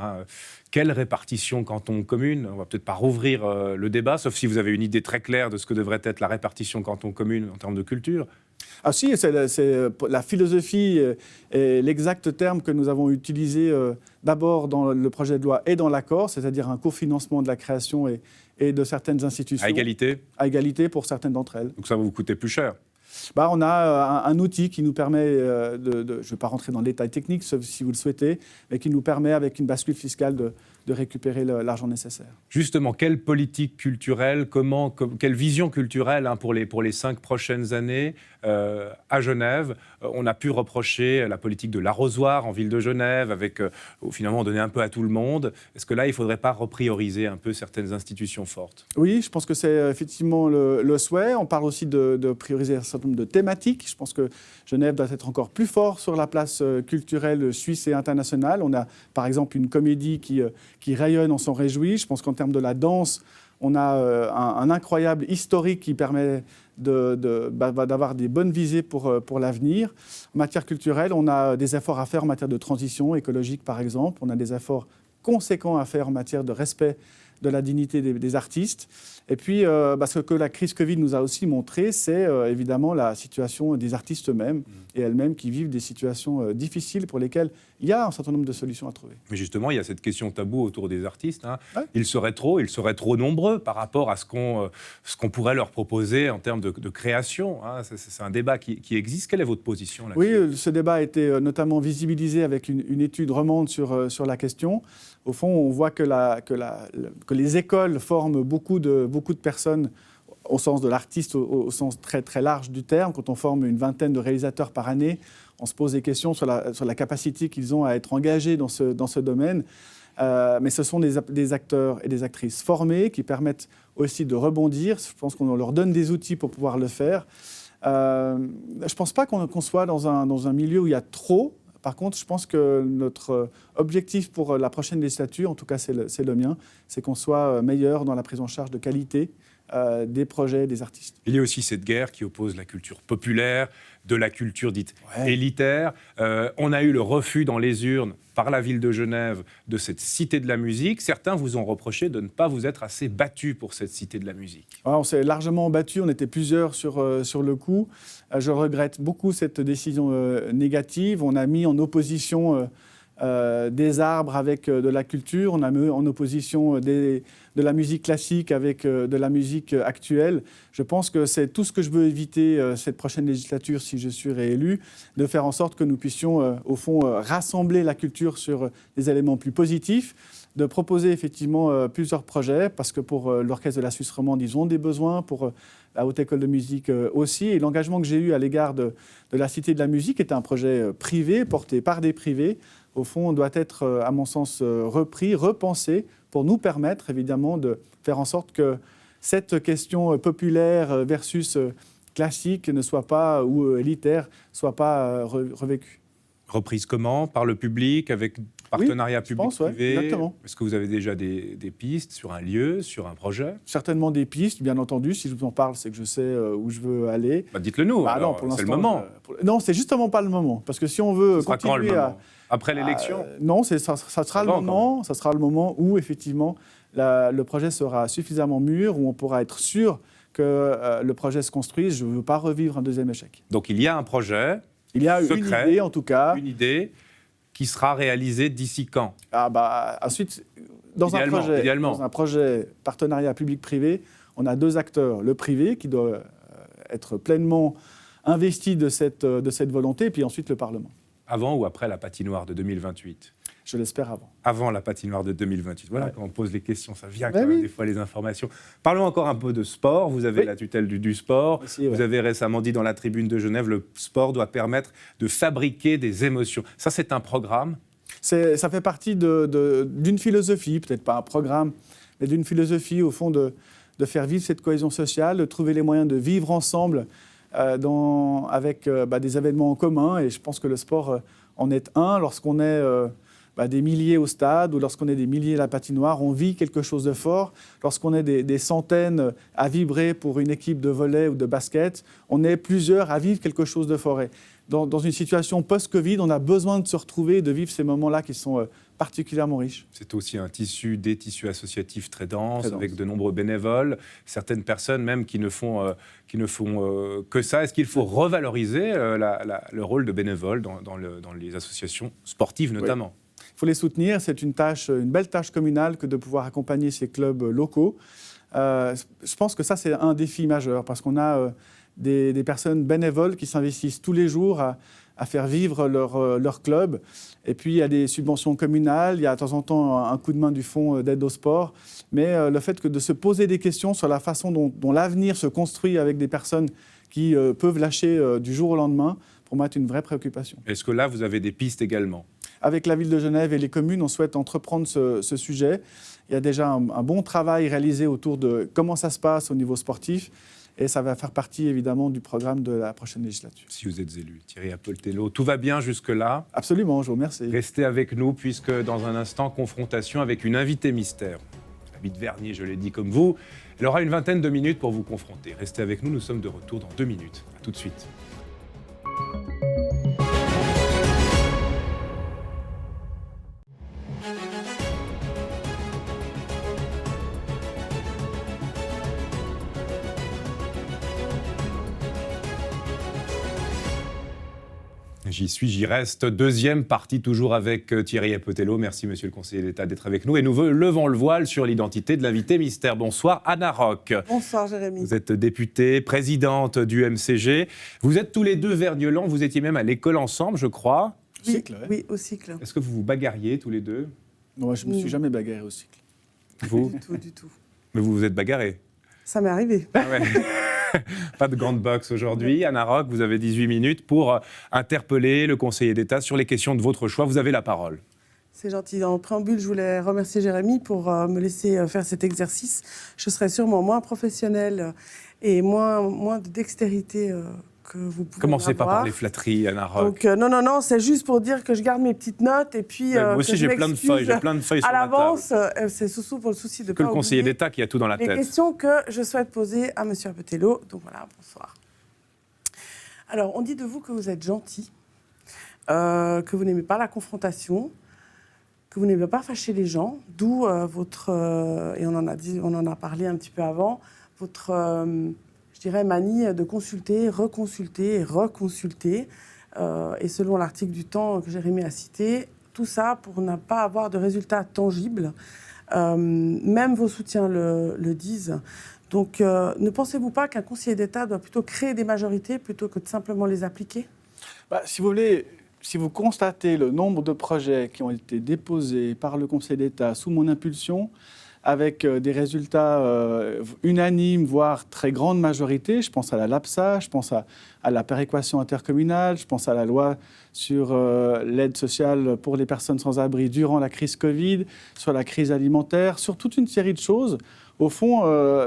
Quelle répartition canton-commune ? On ne va peut-être pas rouvrir le débat, sauf si vous avez une idée très claire de ce que devrait être la répartition canton-commune en termes de culture. Ah si, c'est la philosophie et l'exact terme que nous avons utilisé d'abord dans le projet de loi et dans l'accord, c'est-à-dire un cofinancement de la création et de certaines institutions. À égalité ? À égalité pour certaines d'entre elles. Donc ça va vous coûter plus cher ? On a un outil qui nous permet, je ne vais pas rentrer dans le détail technique, sauf si vous le souhaitez, mais qui nous permet, avec une bascule fiscale, de récupérer l'argent nécessaire. Justement, quelle politique culturelle, quelle vision culturelle pour les 5 prochaines années à Genève ? On a pu reprocher la politique de l'arrosoir en ville de Genève, avec finalement donner un peu à tout le monde. Est-ce que là, il ne faudrait pas reprioriser un peu certaines institutions fortes ? Oui, je pense que c'est effectivement le souhait. On parle aussi de prioriser un certain nombre de thématiques. Je pense que Genève doit être encore plus fort sur la place culturelle suisse et internationale. On a par exemple une comédie qui rayonne, on s'en réjouit. Je pense qu'en termes de la danse, on a un incroyable historique qui permet d'avoir des bonnes visées pour l'avenir. En matière culturelle, on a des efforts à faire en matière de transition écologique, par exemple. On a des efforts conséquents à faire en matière de respect de la dignité des artistes. Et puis, ce que la crise Covid nous a aussi montré, c'est évidemment la situation des artistes eux-mêmes et elles-mêmes qui vivent des situations difficiles pour lesquelles il y a un certain nombre de solutions à trouver. Mais justement, il y a cette question taboue autour des artistes. Ouais. Ils seraient trop nombreux par rapport à ce qu'on pourrait leur proposer en termes de création. C'est un débat qui existe. Quelle est votre position là-dessus ? Oui, ce débat a été notamment visibilisé avec une étude romande sur la question. Au fond, on voit que les écoles forment beaucoup de personnes au sens de l'artiste, au sens très, très large du terme. Quand on forme une vingtaine de réalisateurs par année, on se pose des questions sur la capacité qu'ils ont à être engagés dans ce domaine. Mais ce sont des acteurs et des actrices formés qui permettent aussi de rebondir. Je pense qu'on leur donne des outils pour pouvoir le faire. Je ne pense pas qu'on soit dans un milieu où il y a trop. Par contre, je pense que notre objectif pour la prochaine législature, en tout cas c'est le mien, c'est qu'on soit meilleur dans la prise en charge de qualité des projets, des artistes. Il y a aussi cette guerre qui oppose la culture populaire de la culture dite élitaire. On a eu le refus dans les urnes par la ville de Genève de cette cité de la musique. Certains vous ont reproché de ne pas vous être assez battu pour cette cité de la musique. On s'est largement battu, on était plusieurs sur le coup. Je regrette beaucoup cette décision négative. On a mis en opposition des arbres avec de la culture, on a mis en opposition de la musique classique avec de la musique actuelle. Je pense que c'est tout ce que je veux éviter cette prochaine législature, si je suis réélu, de faire en sorte que nous puissions, au fond, rassembler la culture sur des éléments plus positifs, de proposer effectivement plusieurs projets, parce que pour l'Orchestre de la Suisse romande, ils ont des besoins, pour la Haute École de musique aussi. Et l'engagement que j'ai eu à l'égard de la Cité de la musique est un projet privé, porté par des privés. Au fond, doit être, à mon sens, repris, repensé, pour nous permettre, évidemment, de faire en sorte que cette question populaire versus classique ne soit pas, ou élitaire, ne soit pas revécue. Reprise comment? Par le public, avec partenariat public-privé? Exactement. Est-ce que vous avez déjà des pistes sur un lieu, sur un projet? Certainement des pistes, bien entendu. Si je vous en parle, c'est que je sais où je veux aller. Dites-le nous, non, pour c'est le moment. Non, c'est justement pas le moment. Parce que si on veut continuer après l'élection? Non, ça sera le moment. Ça sera le moment où, effectivement, le projet sera suffisamment mûr, où on pourra être sûr que le projet se construise. Je ne veux pas revivre un deuxième échec. Donc il y a un projet. Il y a secret, une idée, en tout cas. Une idée qui sera réalisée d'ici quand? Ensuite, dans un projet partenariat public-privé, on a deux acteurs. Le privé, qui doit être pleinement investi de cette volonté, et puis ensuite le Parlement. Avant ou après la patinoire de 2028? Je l'espère avant. Avant la patinoire de 2028. Voilà, quand on pose les questions, ça vient quand même même des fois les informations. Parlons encore un peu de sport. Vous avez la tutelle du sport. Vous avez récemment dit dans la tribune de Genève, le sport doit permettre de fabriquer des émotions. Ça, c'est un programme? Ça fait partie d'une philosophie, peut-être pas un programme, mais d'une philosophie, au fond, de faire vivre cette cohésion sociale, de trouver les moyens de vivre ensemble avec des événements en commun. Et je pense que le sport en est un. Lorsqu'on est des milliers au stade ou lorsqu'on est des milliers à la patinoire, on vit quelque chose de fort. Lorsqu'on est des centaines à vibrer pour une équipe de volley ou de basket, on est plusieurs à vivre quelque chose de fort. Et dans une situation post-Covid, on a besoin de se retrouver et de vivre ces moments-là qui sont particulièrement riches. C'est aussi des tissus associatifs très denses, avec de nombreux bénévoles, certaines personnes même qui ne font que ça. Est-ce qu'il faut revaloriser le rôle de bénévoles dans les associations sportives notamment? Il faut les soutenir, c'est une belle tâche communale que de pouvoir accompagner ces clubs locaux. Je pense que ça, c'est un défi majeur, parce qu'on a des personnes bénévoles qui s'investissent tous les jours à faire vivre leur club. Et puis, il y a des subventions communales, il y a de temps en temps un coup de main du fonds d'aide au sport. Mais le fait de se poser des questions sur la façon dont l'avenir se construit avec des personnes qui peuvent lâcher du jour au lendemain, pour moi, est une vraie préoccupation. Est-ce que là, vous avez des pistes également? Avec la ville de Genève et les communes, on souhaite entreprendre ce sujet. Il y a déjà un bon travail réalisé autour de comment ça se passe au niveau sportif. Et ça va faire partie, évidemment, du programme de la prochaine législature. Si vous êtes élu, Thierry Apoltello, tout va bien jusque-là? Absolument, je vous remercie. Restez avec nous, puisque dans un instant, confrontation avec une invitée mystère. David Vernier, je l'ai dit comme vous. Elle aura une vingtaine de minutes pour vous confronter. Restez avec nous, nous sommes de retour dans 2 minutes. À tout de suite. J'y reste. Deuxième partie, toujours avec Thierry Apoltello. Merci, monsieur le conseiller d'État, d'être avec nous. Et nous levons le voile sur l'identité de l'invité mystère. Bonsoir, Anna Rock. Bonsoir, Jérémy. Vous êtes députée, présidente du MCG. Vous êtes tous les deux vergnelans. Vous étiez même à l'école ensemble, je crois. Oui, au cycle. Est-ce que vous vous bagarriez tous les deux? Non, je ne me suis jamais bagarré au cycle. Vous? Du tout. Mais vous vous êtes bagarré? Ça m'est arrivé. Ah ouais. Pas de grande boxe aujourd'hui. Anna Rock, vous avez 18 minutes pour interpeller le conseiller d'État sur les questions de votre choix. Vous avez la parole. C'est gentil. En préambule, je voulais remercier Jérémy pour me laisser faire cet exercice. Je serais sûrement moins professionnelle et moins de dextérité vous pouvez Commencez pas avoir. par les flatteries, Anna Rock. Donc, non, c'est juste pour dire que je garde mes petites notes et puis. Moi aussi, j'ai plein de feuilles sur à la table. l'avance, c'est surtout pour le souci de Que pas le conseiller oublier d'État qui a tout dans la les tête. questions que je souhaite poser à M. Apetello. Donc voilà, bonsoir. Alors, on dit de vous que vous êtes gentil, que vous n'aimez pas la confrontation, que vous n'aimez pas fâcher les gens, d'où votre, et on en a parlé un petit peu avant, votre, je dirais, manie de consulter, reconsulter et reconsulter. Et selon l'article du Temps que Jérémy a cité, tout ça pour ne pas avoir de résultats tangibles. Même vos soutiens le disent. Donc, ne pensez-vous pas qu'un conseiller d'État doit plutôt créer des majorités plutôt que de simplement les appliquer ? Si vous voulez, si vous constatez le nombre de projets qui ont été déposés par le Conseil d'État sous mon impulsion, avec des résultats unanimes, voire très grande majorité, je pense à la LAPSA, je pense à la péréquation intercommunale, je pense à la loi sur l'aide sociale pour les personnes sans abri durant la crise Covid, sur la crise alimentaire, sur toute une série de choses. Au fond,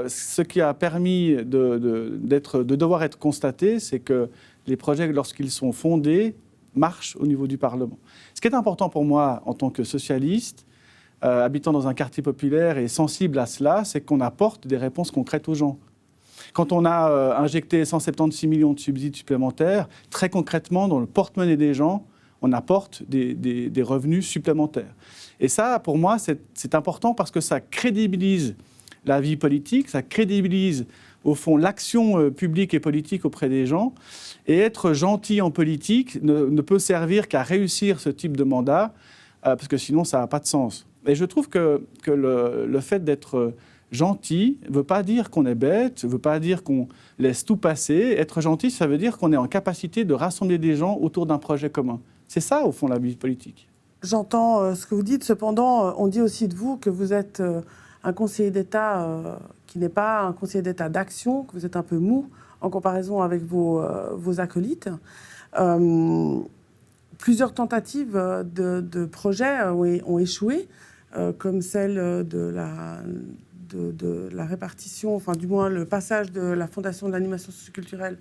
ce qui a permis de devoir être constaté, c'est que les projets, lorsqu'ils sont fondés, marchent au niveau du Parlement. Ce qui est important pour moi, en tant que socialiste, habitant dans un quartier populaire et sensible à cela, c'est qu'on apporte des réponses concrètes aux gens. Quand on a injecté 176 millions de subsides supplémentaires, très concrètement, dans le porte-monnaie des gens, on apporte des revenus supplémentaires. Et ça, pour moi, c'est important parce que ça crédibilise la vie politique, ça crédibilise, au fond, l'action publique et politique auprès des gens. Et être gentil en politique ne peut servir qu'à réussir ce type de mandat, parce que sinon, ça n'a pas de sens. Et je trouve que le fait d'être gentil ne veut pas dire qu'on est bête, ne veut pas dire qu'on laisse tout passer. Être gentil, ça veut dire qu'on est en capacité de rassembler des gens autour d'un projet commun. C'est ça, au fond, la vie politique. J'entends ce que vous dites. Cependant, on dit aussi de vous que vous êtes un conseiller d'État qui n'est pas un conseiller d'État d'action, que vous êtes un peu mou en comparaison avec vos acolytes. Plusieurs tentatives de projets ont échoué, comme celle de la répartition, enfin du moins le passage de la Fondation de l'animation socioculturelle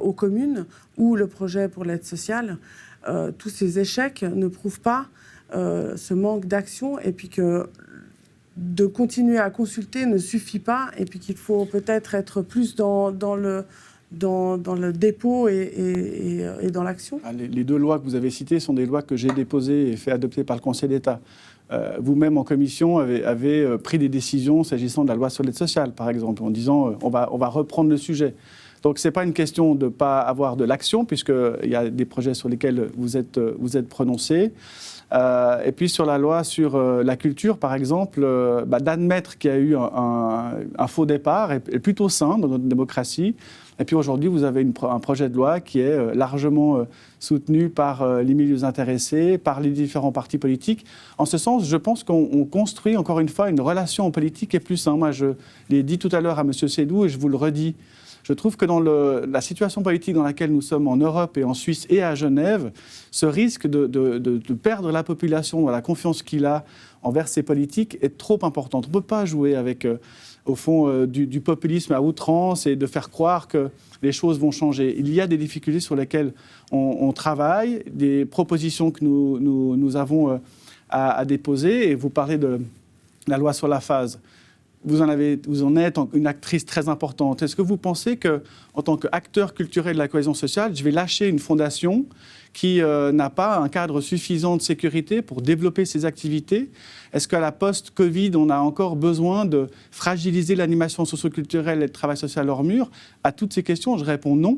aux communes, ou le projet pour l'aide sociale. Tous ces échecs ne prouvent pas ce manque d'action, et puis que de continuer à consulter ne suffit pas, et puis qu'il faut peut-être être plus dans le dépôt et dans l'action. Les deux lois que vous avez citées sont des lois que j'ai déposées et fait adopter par le Conseil d'État. Vous-même, en commission, avez pris des décisions s'agissant de la loi sur l'aide sociale, par exemple, en disant on va reprendre le sujet. Donc, ce n'est pas une question de ne pas avoir de l'action, puisqu'il y a des projets sur lesquels vous êtes prononcés. Et puis, sur la loi sur la culture, par exemple, d'admettre qu'il y a eu un faux départ est plutôt sain dans notre démocratie. Et puis, aujourd'hui, vous avez un projet de loi qui est largement soutenu par les milieux intéressés, par les différents partis politiques. En ce sens, je pense qu'on construit, encore une fois, une relation politique qui est plus saine. Moi, je l'ai dit tout à l'heure à M. Seydoux, et je vous le redis. Je trouve que dans la situation politique dans laquelle nous sommes en Europe et en Suisse et à Genève, ce risque de perdre la population dans la confiance qu'il a envers ses politiques est trop important. On ne peut pas jouer avec, au fond, du populisme à outrance et de faire croire que les choses vont changer. Il y a des difficultés sur lesquelles on travaille, des propositions que nous avons à déposer. Et vous parlez de la loi sur la phase. Vous en êtes une actrice très importante. Est-ce que vous pensez qu'en tant qu'acteur culturel de la cohésion sociale, je vais lâcher une fondation qui n'a pas un cadre suffisant de sécurité pour développer ses activités ? Est-ce qu'à la post-Covid, on a encore besoin de fragiliser l'animation socioculturelle et le travail social hors mur ? À toutes ces questions, je réponds non.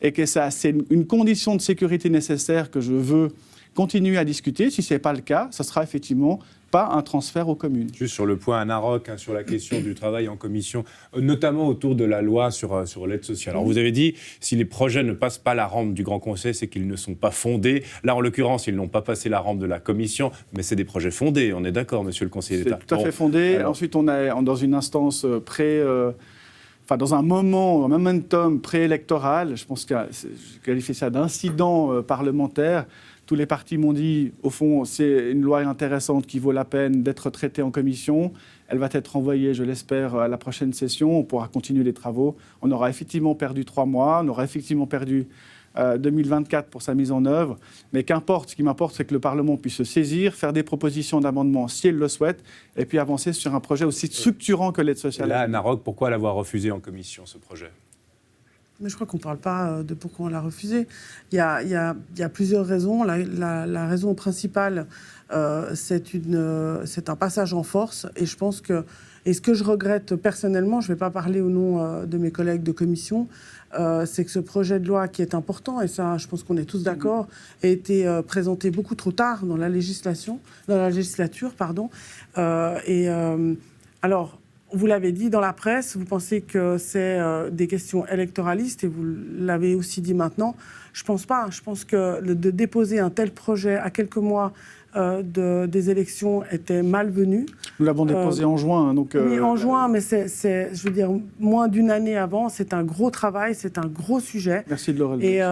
Et que c'est une condition de sécurité nécessaire que je veux continuer à discuter. Si ce n'est pas le cas, ce sera effectivement pas un transfert aux communes. Juste sur le point Anna Rock, sur la question du travail en commission, notamment autour de la loi sur l'aide sociale. Alors vous avez dit, si les projets ne passent pas la rampe du Grand Conseil, c'est qu'ils ne sont pas fondés. Là, en l'occurrence, ils n'ont pas passé la rampe de la commission, mais c'est des projets fondés, on est d'accord, monsieur le conseiller d'État. C'est tout à fait fondé. Alors... Ensuite, on est dans une instance dans un momentum préélectoral, je pense que je qualifie ça d'incident parlementaire. Tous les partis m'ont dit, au fond, c'est une loi intéressante qui vaut la peine d'être traitée en commission. Elle va être renvoyée, je l'espère, à la prochaine session. On pourra continuer les travaux. On aura effectivement perdu 3 mois. On aura effectivement perdu 2024 pour sa mise en œuvre. Mais qu'importe, ce qui m'importe, c'est que le Parlement puisse se saisir, faire des propositions d'amendement si elle le souhaite, et puis avancer sur un projet aussi structurant que l'aide sociale. Et là, Anna Rock, pourquoi l'avoir refusé en commission, ce projet ? Mais je crois qu'on ne parle pas de pourquoi on l'a refusé. Il y a plusieurs raisons. La raison principale, c'est un passage en force. Et je pense que, et ce que je regrette personnellement, je ne vais pas parler au nom de mes collègues de commission, c'est que ce projet de loi qui est important, et ça, je pense qu'on est tous d'accord, a été présenté beaucoup trop tard dans la législature. Alors, vous l'avez dit dans la presse, vous pensez que c'est des questions électoralistes, et vous l'avez aussi dit maintenant. Je ne pense pas. Je pense que de déposer un tel projet à quelques mois des élections était malvenu. Nous l'avons déposé en juin. Donc, oui, en juin, mais je veux dire, moins d'une année avant. C'est un gros travail, c'est un gros sujet. Merci de le relever.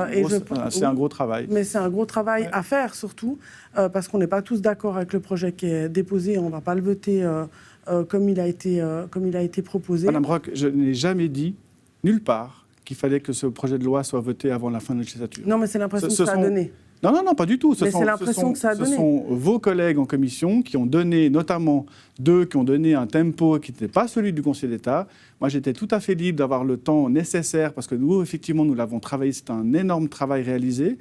C'est un gros travail. Mais c'est un gros travail à faire, surtout, parce qu'on n'est pas tous d'accord avec le projet qui est déposé. On ne va pas le voter comme il a été proposé. Madame Rock, je n'ai jamais dit, nulle part, qu'il fallait que ce projet de loi soit voté avant la fin de la législature. Non, mais c'est l'impression que ça a donné. Non, pas du tout. Mais c'est l'impression que ça a donné. Ce sont vos collègues en commission qui ont donné, notamment deux qui ont donné un tempo qui n'était pas celui du Conseil d'État. Moi, j'étais tout à fait libre d'avoir le temps nécessaire parce que nous, effectivement, nous l'avons travaillé. C'est un énorme travail réalisé.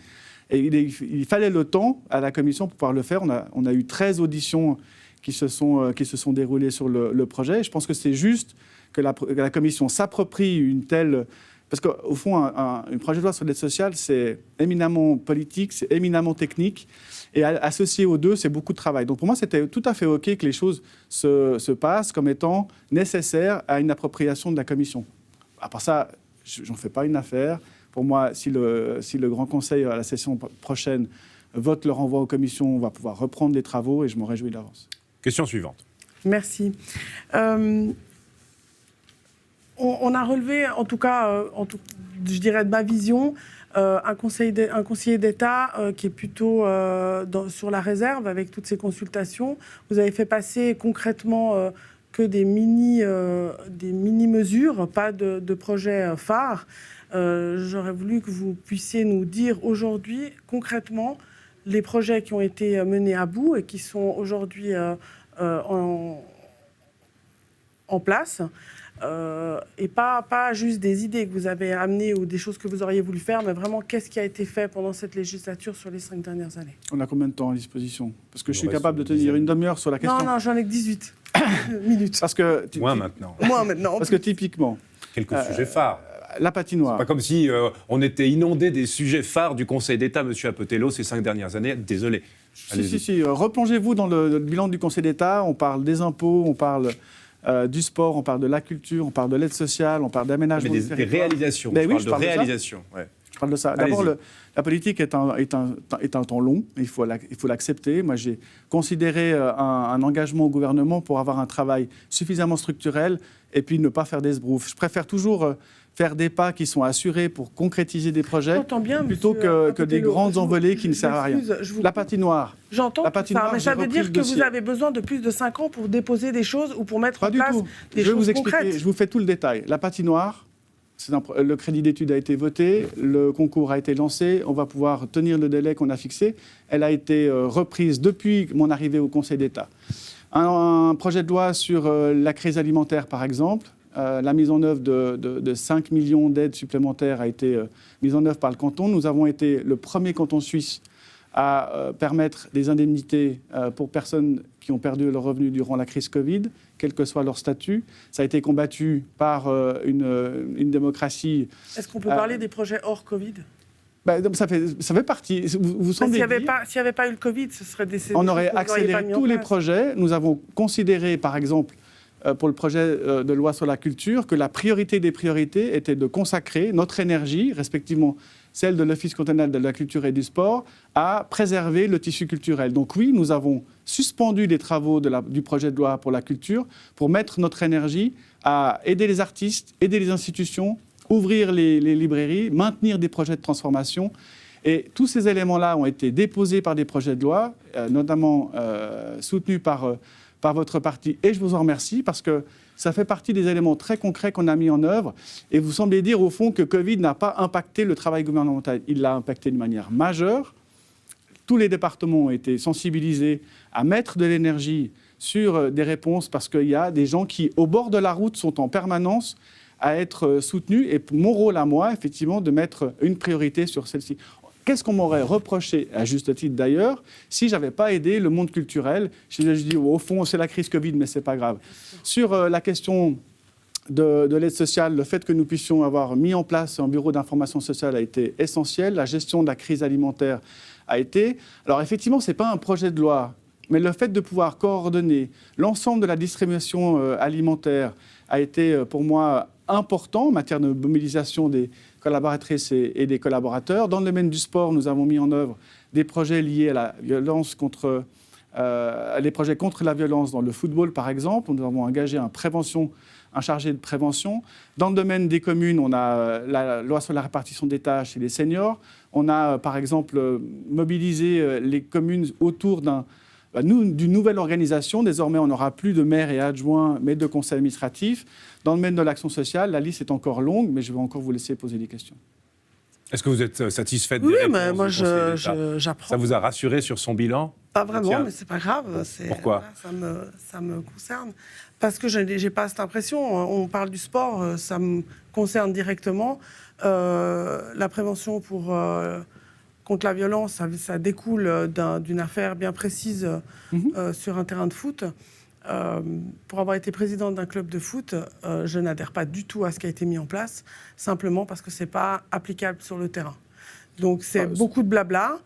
Et il fallait le temps à la commission pour pouvoir le faire. On a eu 13 auditions qui se sont déroulées sur le projet. Et je pense que c'est juste que la commission s'approprie une telle... Parce qu'au fond, un projet de loi sur l'aide sociale, c'est éminemment politique, c'est éminemment technique. Et associé aux deux, c'est beaucoup de travail. Donc pour moi, c'était tout à fait OK que les choses se passent comme étant nécessaires à une appropriation de la commission. À part ça, j'en fais pas une affaire. Pour moi, si le Grand Conseil, à la session prochaine, vote le renvoi aux commissions, on va pouvoir reprendre les travaux et je m'en réjouis d'avance. Question suivante. Merci. On a relevé, en tout cas, je dirais de ma vision, un conseiller d'État qui est plutôt sur la réserve avec toutes ces consultations. Vous avez fait passer concrètement que des mini-mesures, pas de projet phare. J'aurais voulu que vous puissiez nous dire aujourd'hui, concrètement, les projets qui ont été menés à bout et qui sont aujourd'hui en place. Et pas juste des idées que vous avez amenées ou des choses que vous auriez voulu faire, mais vraiment qu'est-ce qui a été fait pendant cette législature sur les 5 dernières années. On a combien de temps à disposition? Parce que je suis capable de tenir une demi-heure sur la question. Non, j'en ai que 18 minutes. Parce que, Moins maintenant. Parce que typiquement... Quelques sujets phares. La patinoire. C'est pas comme si on était inondé des sujets phares du Conseil d'État, M. Appetello, ces 5 dernières années. Désolé. Si. Replongez-vous dans le bilan du Conseil d'État. On parle des impôts, on parle... du sport, on parle de la culture, on parle de l'aide sociale, on parle d'aménagement du territoire. Des réalisations. Mais oui, je parle de réalisations. Ouais. Je parle de ça. D'abord, la politique est un temps long, il faut l'accepter. Moi, j'ai considéré un engagement au gouvernement pour avoir un travail suffisamment structurel et puis ne pas faire des sbroufs. Je préfère toujours faire des pas qui sont assurés pour concrétiser des projets plutôt que des grandes envolées qui ne servent à rien. La patinoire. J'entends ça, mais ça veut dire que vous avez besoin de plus de 5 ans pour déposer des choses ou pour mettre en place des choses concrètes. Je vous fais tout le détail. La patinoire, le crédit d'études a été voté, le concours a été lancé, on va pouvoir tenir le délai qu'on a fixé. Elle a été reprise depuis mon arrivée au Conseil d'État. Un projet de loi sur la crise alimentaire, par exemple. La mise en œuvre de 5 millions d'aides supplémentaires a été mise en œuvre par le canton. Nous avons été le premier canton suisse à permettre des indemnités pour personnes qui ont perdu leur revenu durant la crise Covid, quel que soit leur statut. Ça a été combattu par une démocratie... Est-ce qu'on peut parler des projets hors Covid ? Ça fait partie. S'il n'y avait pas eu le Covid, ce serait des... On aurait accéléré tous les projets. Nous avons considéré, par exemple, pour le projet de loi sur la culture, que la priorité des priorités était de consacrer notre énergie, respectivement celle de l'Office cantonal de la culture et du sport, à préserver le tissu culturel. Donc oui, nous avons suspendu les travaux du projet de loi pour la culture pour mettre notre énergie à aider les artistes, aider les institutions, ouvrir les librairies, maintenir des projets de transformation. Et tous ces éléments-là ont été déposés par des projets de loi, notamment soutenus par par votre parti. Et je vous en remercie parce que ça fait partie des éléments très concrets qu'on a mis en œuvre. Et vous semblez dire, au fond, que Covid n'a pas impacté le travail gouvernemental. Il l'a impacté de manière majeure. Tous les départements ont été sensibilisés à mettre de l'énergie sur des réponses parce qu'il y a des gens qui, au bord de la route, sont en permanence à être soutenus. Et mon rôle à moi, effectivement, de mettre une priorité sur celle-ci. Qu'est-ce qu'on m'aurait reproché, à juste titre d'ailleurs, si je n'avais pas aidé le monde culturel? Je dis, au fond, c'est la crise Covid, mais ce n'est pas grave. Sur la question de l'aide sociale, le fait que nous puissions avoir mis en place un bureau d'information sociale a été essentiel. La gestion de la crise alimentaire a été... Alors effectivement, ce n'est pas un projet de loi, mais le fait de pouvoir coordonner l'ensemble de la distribution alimentaire a été pour moi important en matière de mobilisation des collaboratrices et des collaborateurs. Dans le domaine du sport, nous avons mis en œuvre des projets liés à la violence contre les projets contre la violence dans le football, par exemple. Nous avons engagé un chargé de prévention. Dans le domaine des communes, on a la loi sur la répartition des tâches et les seniors. On a, par exemple, mobilisé les communes autour d'une nouvelle organisation. Désormais, on n'aura plus de maires et adjoints, mais de conseils administratifs. Dans le domaine de l'action sociale, la liste est encore longue, mais je vais encore vous laisser poser des questions. Est-ce que vous êtes satisfaite des Oui, réponses mais moi, du Conseil d'État? j'apprends. Ça vous a rassuré sur son bilan? Pas vraiment, Tiens. mais c'est pas grave. Pourquoi? Voilà, ça me concerne. Parce que j'ai pas cette impression. On parle du sport, ça me concerne directement. La prévention contre la violence, ça découle d'une affaire bien précise sur un terrain de foot. Pour avoir été présidente d'un club de foot, je n'adhère pas du tout à ce qui a été mis en place, simplement parce que ce n'est pas applicable sur le terrain. Donc c'est beaucoup de blabla,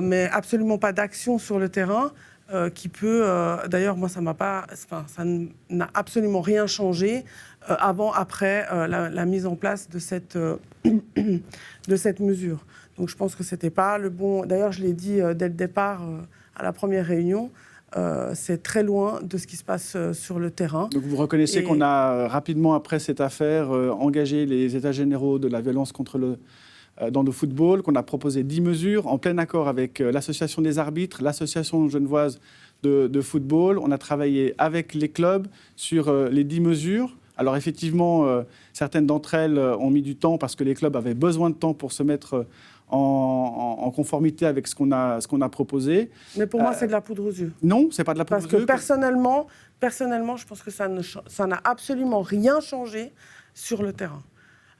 mais absolument pas d'action sur le terrain qui peut... D'ailleurs, moi, ça n'a absolument rien changé avant, après la mise en place de cette mesure. Donc je pense que ce n'était pas le bon... D'ailleurs, je l'ai dit dès le départ à la première réunion, c'est très loin de ce qui se passe sur le terrain. Donc vous reconnaissez qu'on a rapidement, après cette affaire, engagé les états généraux de la violence dans le football, qu'on a proposé 10 mesures en plein accord avec l'association des arbitres, l'association genevoise de football. On a travaillé avec les clubs sur les 10 mesures. Alors effectivement, certaines d'entre elles ont mis du temps parce que les clubs avaient besoin de temps pour se mettre en conformité avec ce qu'on a proposé. Mais pour moi, c'est de la poudre aux yeux. Non, c'est pas de la poudre aux yeux. Parce que personnellement, je pense que ça n'a absolument rien changé sur le terrain.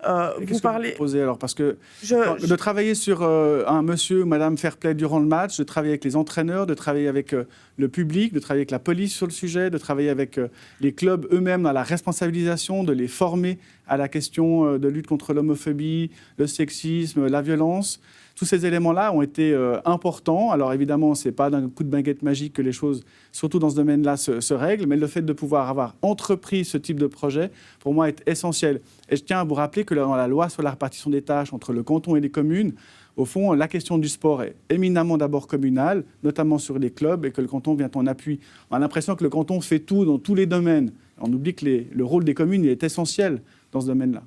Vous parlez... Vous proposez alors, parce que de travailler sur un monsieur ou madame fair play durant le match, de travailler avec les entraîneurs, de travailler avec le public, de travailler avec la police sur le sujet, de travailler avec les clubs eux-mêmes dans la responsabilisation, de les former à la question de lutte contre l'homophobie, le sexisme, la violence. Tous ces éléments-là ont été importants. Alors évidemment, ce n'est pas d'un coup de baguette magique que les choses, surtout dans ce domaine-là, se règlent, mais le fait de pouvoir avoir entrepris ce type de projet, pour moi, est essentiel. Et je tiens à vous rappeler que dans la loi sur la répartition des tâches entre le canton et les communes, au fond, la question du sport est éminemment d'abord communale, notamment sur les clubs, et que le canton vient en appui. On a l'impression que le canton fait tout dans tous les domaines. On oublie que le rôle des communes est essentiel dans ce domaine-là.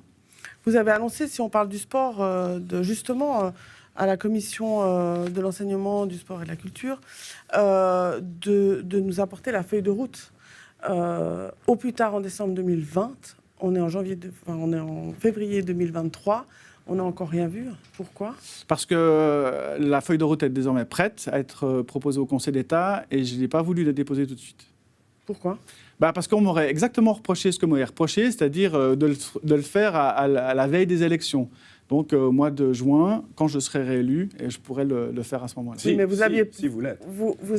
Vous avez annoncé, si on parle du sport, à la commission de l'enseignement, du sport et de la culture, de nous apporter la feuille de route. Au plus tard en décembre 2020, on est en février 2023, on n'a encore rien vu. Pourquoi? Parce que la feuille de route est désormais prête à être proposée au Conseil d'État et je n'ai pas voulu la déposer tout de suite. Pourquoi? Parce qu'on m'aurait exactement reproché ce que m'aurait reproché, c'est-à-dire de le faire à la veille des élections. Donc, au mois de juin, quand je serai réélu, et je pourrai le faire à ce moment-là. Oui, mais vous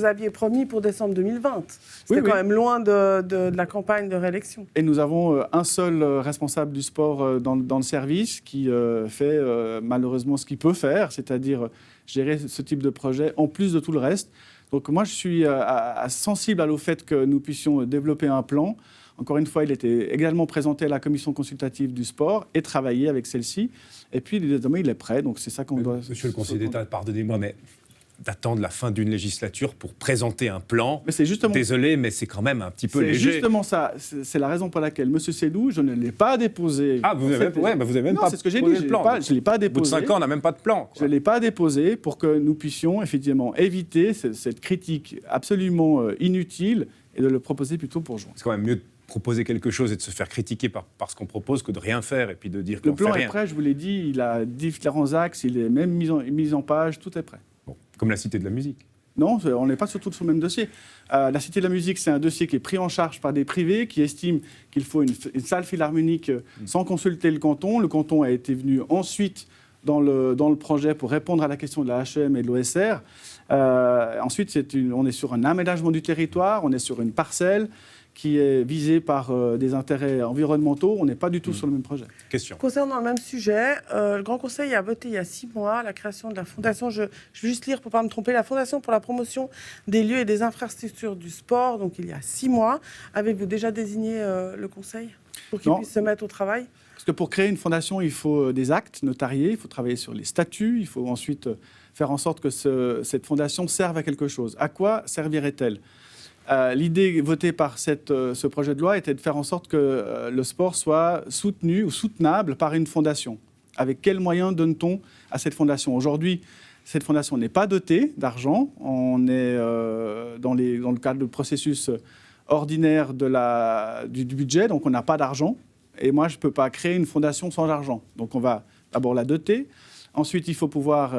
aviez promis pour décembre 2020. C'était quand même loin de la campagne de réélection. Et nous avons un seul responsable du sport dans le service qui fait malheureusement ce qu'il peut faire, c'est-à-dire gérer ce type de projet, en plus de tout le reste. Donc moi, je suis sensible au fait que nous puissions développer un plan. Encore une fois, il était également présenté à la commission consultative du sport et travaillé avec celle-ci. Et puis, désormais, il est prêt. Donc, c'est ça qu'on doit... Monsieur le Conseil d'État, pardonnez-moi, mais d'attendre la fin d'une législature pour présenter un plan. Mais c'est justement... Désolé, mais c'est quand même un petit peu léger. C'est justement ça. C'est la raison pour laquelle, Monsieur Seydoux, je ne l'ai pas déposé. Ah, vous n'avez même pas c'est ce que j'ai dit. le plan. Je ne l'ai pas déposé. Au bout de 5 ans, on n'a même pas de plan. Je ne l'ai pas déposé pour que nous puissions effectivement éviter cette critique absolument inutile et de le proposer plutôt pour juin. C'est quand même mieux de proposer quelque chose et de se faire critiquer par ce qu'on propose que de rien faire et puis de dire qu'on Le plan fait rien. est prêt, je vous l'ai dit, il a différents axes, il est même mis en page, tout est prêt. Bon, comme la Cité de la musique. Non, on n'est pas surtout sur le même dossier. La Cité de la musique, c'est un dossier qui est pris en charge par des privés qui estiment qu'il faut une salle philharmonique sans consulter le canton. Le canton a été venu ensuite dans le projet pour répondre à la question de la HEM et de l'OSR. Ensuite, on est sur un aménagement du territoire, on est sur une parcelle qui est visée par des intérêts environnementaux. On n'est pas du tout sur le même projet. Question. Concernant le même sujet, le Grand Conseil a voté il y a 6 mois la création de la fondation, je vais juste lire pour ne pas me tromper, la Fondation pour la promotion des lieux et des infrastructures du sport, donc il y a 6 mois. Avez-vous déjà désigné le Conseil pour qu'il puisse se mettre au travail ? Parce que pour créer une fondation, il faut des actes notariés, il faut travailler sur les statuts, il faut ensuite faire en sorte que cette fondation serve à quelque chose. À quoi servirait-elle ? L'idée votée par ce projet de loi était de faire en sorte que le sport soit soutenu ou soutenable par une fondation. Avec quels moyens donne-t-on à cette fondation ? Aujourd'hui, cette fondation n'est pas dotée d'argent. On est dans le cadre du processus ordinaire du budget, donc on n'a pas d'argent. Et moi, je ne peux pas créer une fondation sans argent. Donc on va d'abord la doter. Ensuite, il faut pouvoir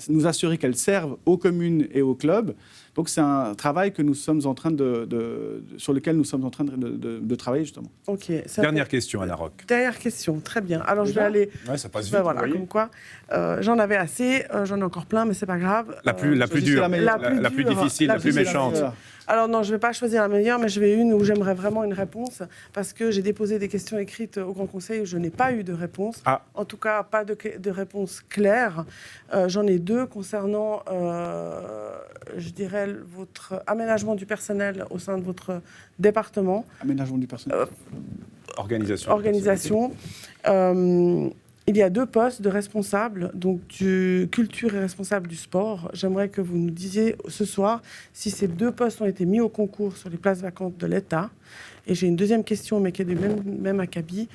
nous assurer qu'elle serve aux communes et aux clubs. Donc, c'est un travail que nous sommes en train sur lequel nous sommes en train de travailler, justement. Ok. Dernière question, Anna Roch. Dernière question, très bien. Alors, je vais aller... Ouais, ça passe vite. Ben voilà, comme quoi, j'en avais assez, j'en ai encore plein, mais c'est pas grave. La plus dure, la plus difficile, la plus méchante. Alors non, je ne vais pas choisir la meilleure, mais je vais une où j'aimerais vraiment une réponse, parce que j'ai déposé des questions écrites au Grand Conseil où je n'ai pas eu de réponse. Ah. En tout cas, pas de réponse claire. J'en ai deux concernant, je dirais, votre aménagement du personnel au sein de votre département. Aménagement du personnel. Organisation. Il y a 2 postes de responsables, donc du culture et responsable du sport. J'aimerais que vous nous disiez ce soir si ces 2 postes ont été mis au concours sur les places vacantes de l'État. Et j'ai une deuxième question, mais qui est du même acabit.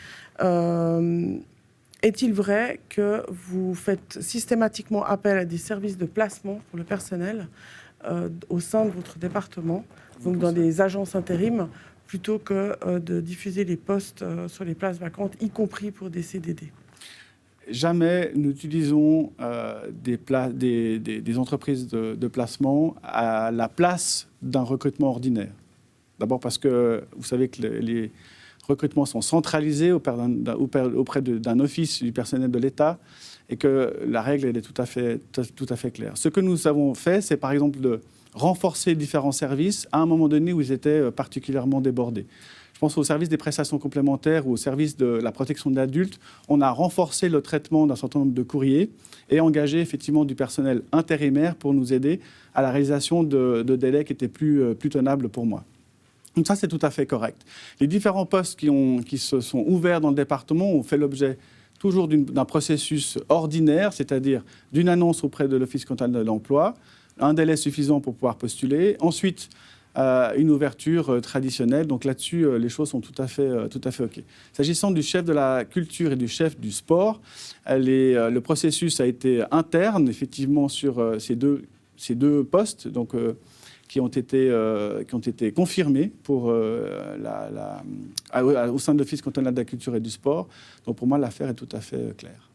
Est-il vrai que vous faites systématiquement appel à des services de placement pour le personnel au sein de votre département, donc dans des agences intérim, plutôt que de diffuser les postes sur les places vacantes, y compris pour des CDD ? Jamais nous utilisons des entreprises de placement à la place d'un recrutement ordinaire. D'abord parce que vous savez que les recrutements sont centralisés auprès d'un office du personnel de l'État et que la règle elle est tout à fait claire. Ce que nous avons fait, c'est par exemple de renforcer différents services à un moment donné où ils étaient particulièrement débordés. Je pense au service des prestations complémentaires ou au service de la protection de l'adulte. On a renforcé le traitement d'un certain nombre de courriers et engagé effectivement du personnel intérimaire pour nous aider à la réalisation de délais qui étaient plus tenables pour moi. Donc ça, c'est tout à fait correct. Les différents postes qui se sont ouverts dans le département ont fait l'objet toujours d'un processus ordinaire, c'est-à-dire d'une annonce auprès de l'Office cantonal de l'emploi, un délai suffisant pour pouvoir postuler, ensuite une ouverture traditionnelle. Donc là-dessus, les choses sont tout à fait OK. S'agissant du chef de la culture et du chef du sport, le processus a été interne, effectivement, sur ces deux postes, donc, qui ont été confirmés au sein de l'Office cantonal de la culture et du sport. Donc pour moi, l'affaire est tout à fait claire.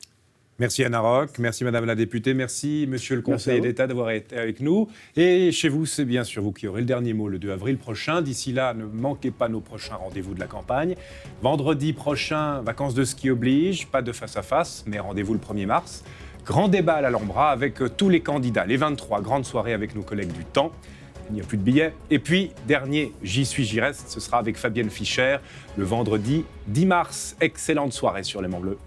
Merci Anna Roch, merci Madame la députée, merci Monsieur le Conseiller d'État d'avoir été avec nous. Et chez vous, c'est bien sûr vous qui aurez le dernier mot le 2 avril prochain. D'ici là, ne manquez pas nos prochains rendez-vous de la campagne. Vendredi prochain, vacances de ski oblige, pas de face-à-face, mais rendez-vous le 1er mars. Grand débat à l'Alhambra avec tous les candidats, les 23, grande soirée avec nos collègues du Temps. Il n'y a plus de billets. Et puis, dernier J'y suis, j'y reste, ce sera avec Fabienne Fischer le vendredi 10 mars. Excellente soirée sur Les Mains Bleues.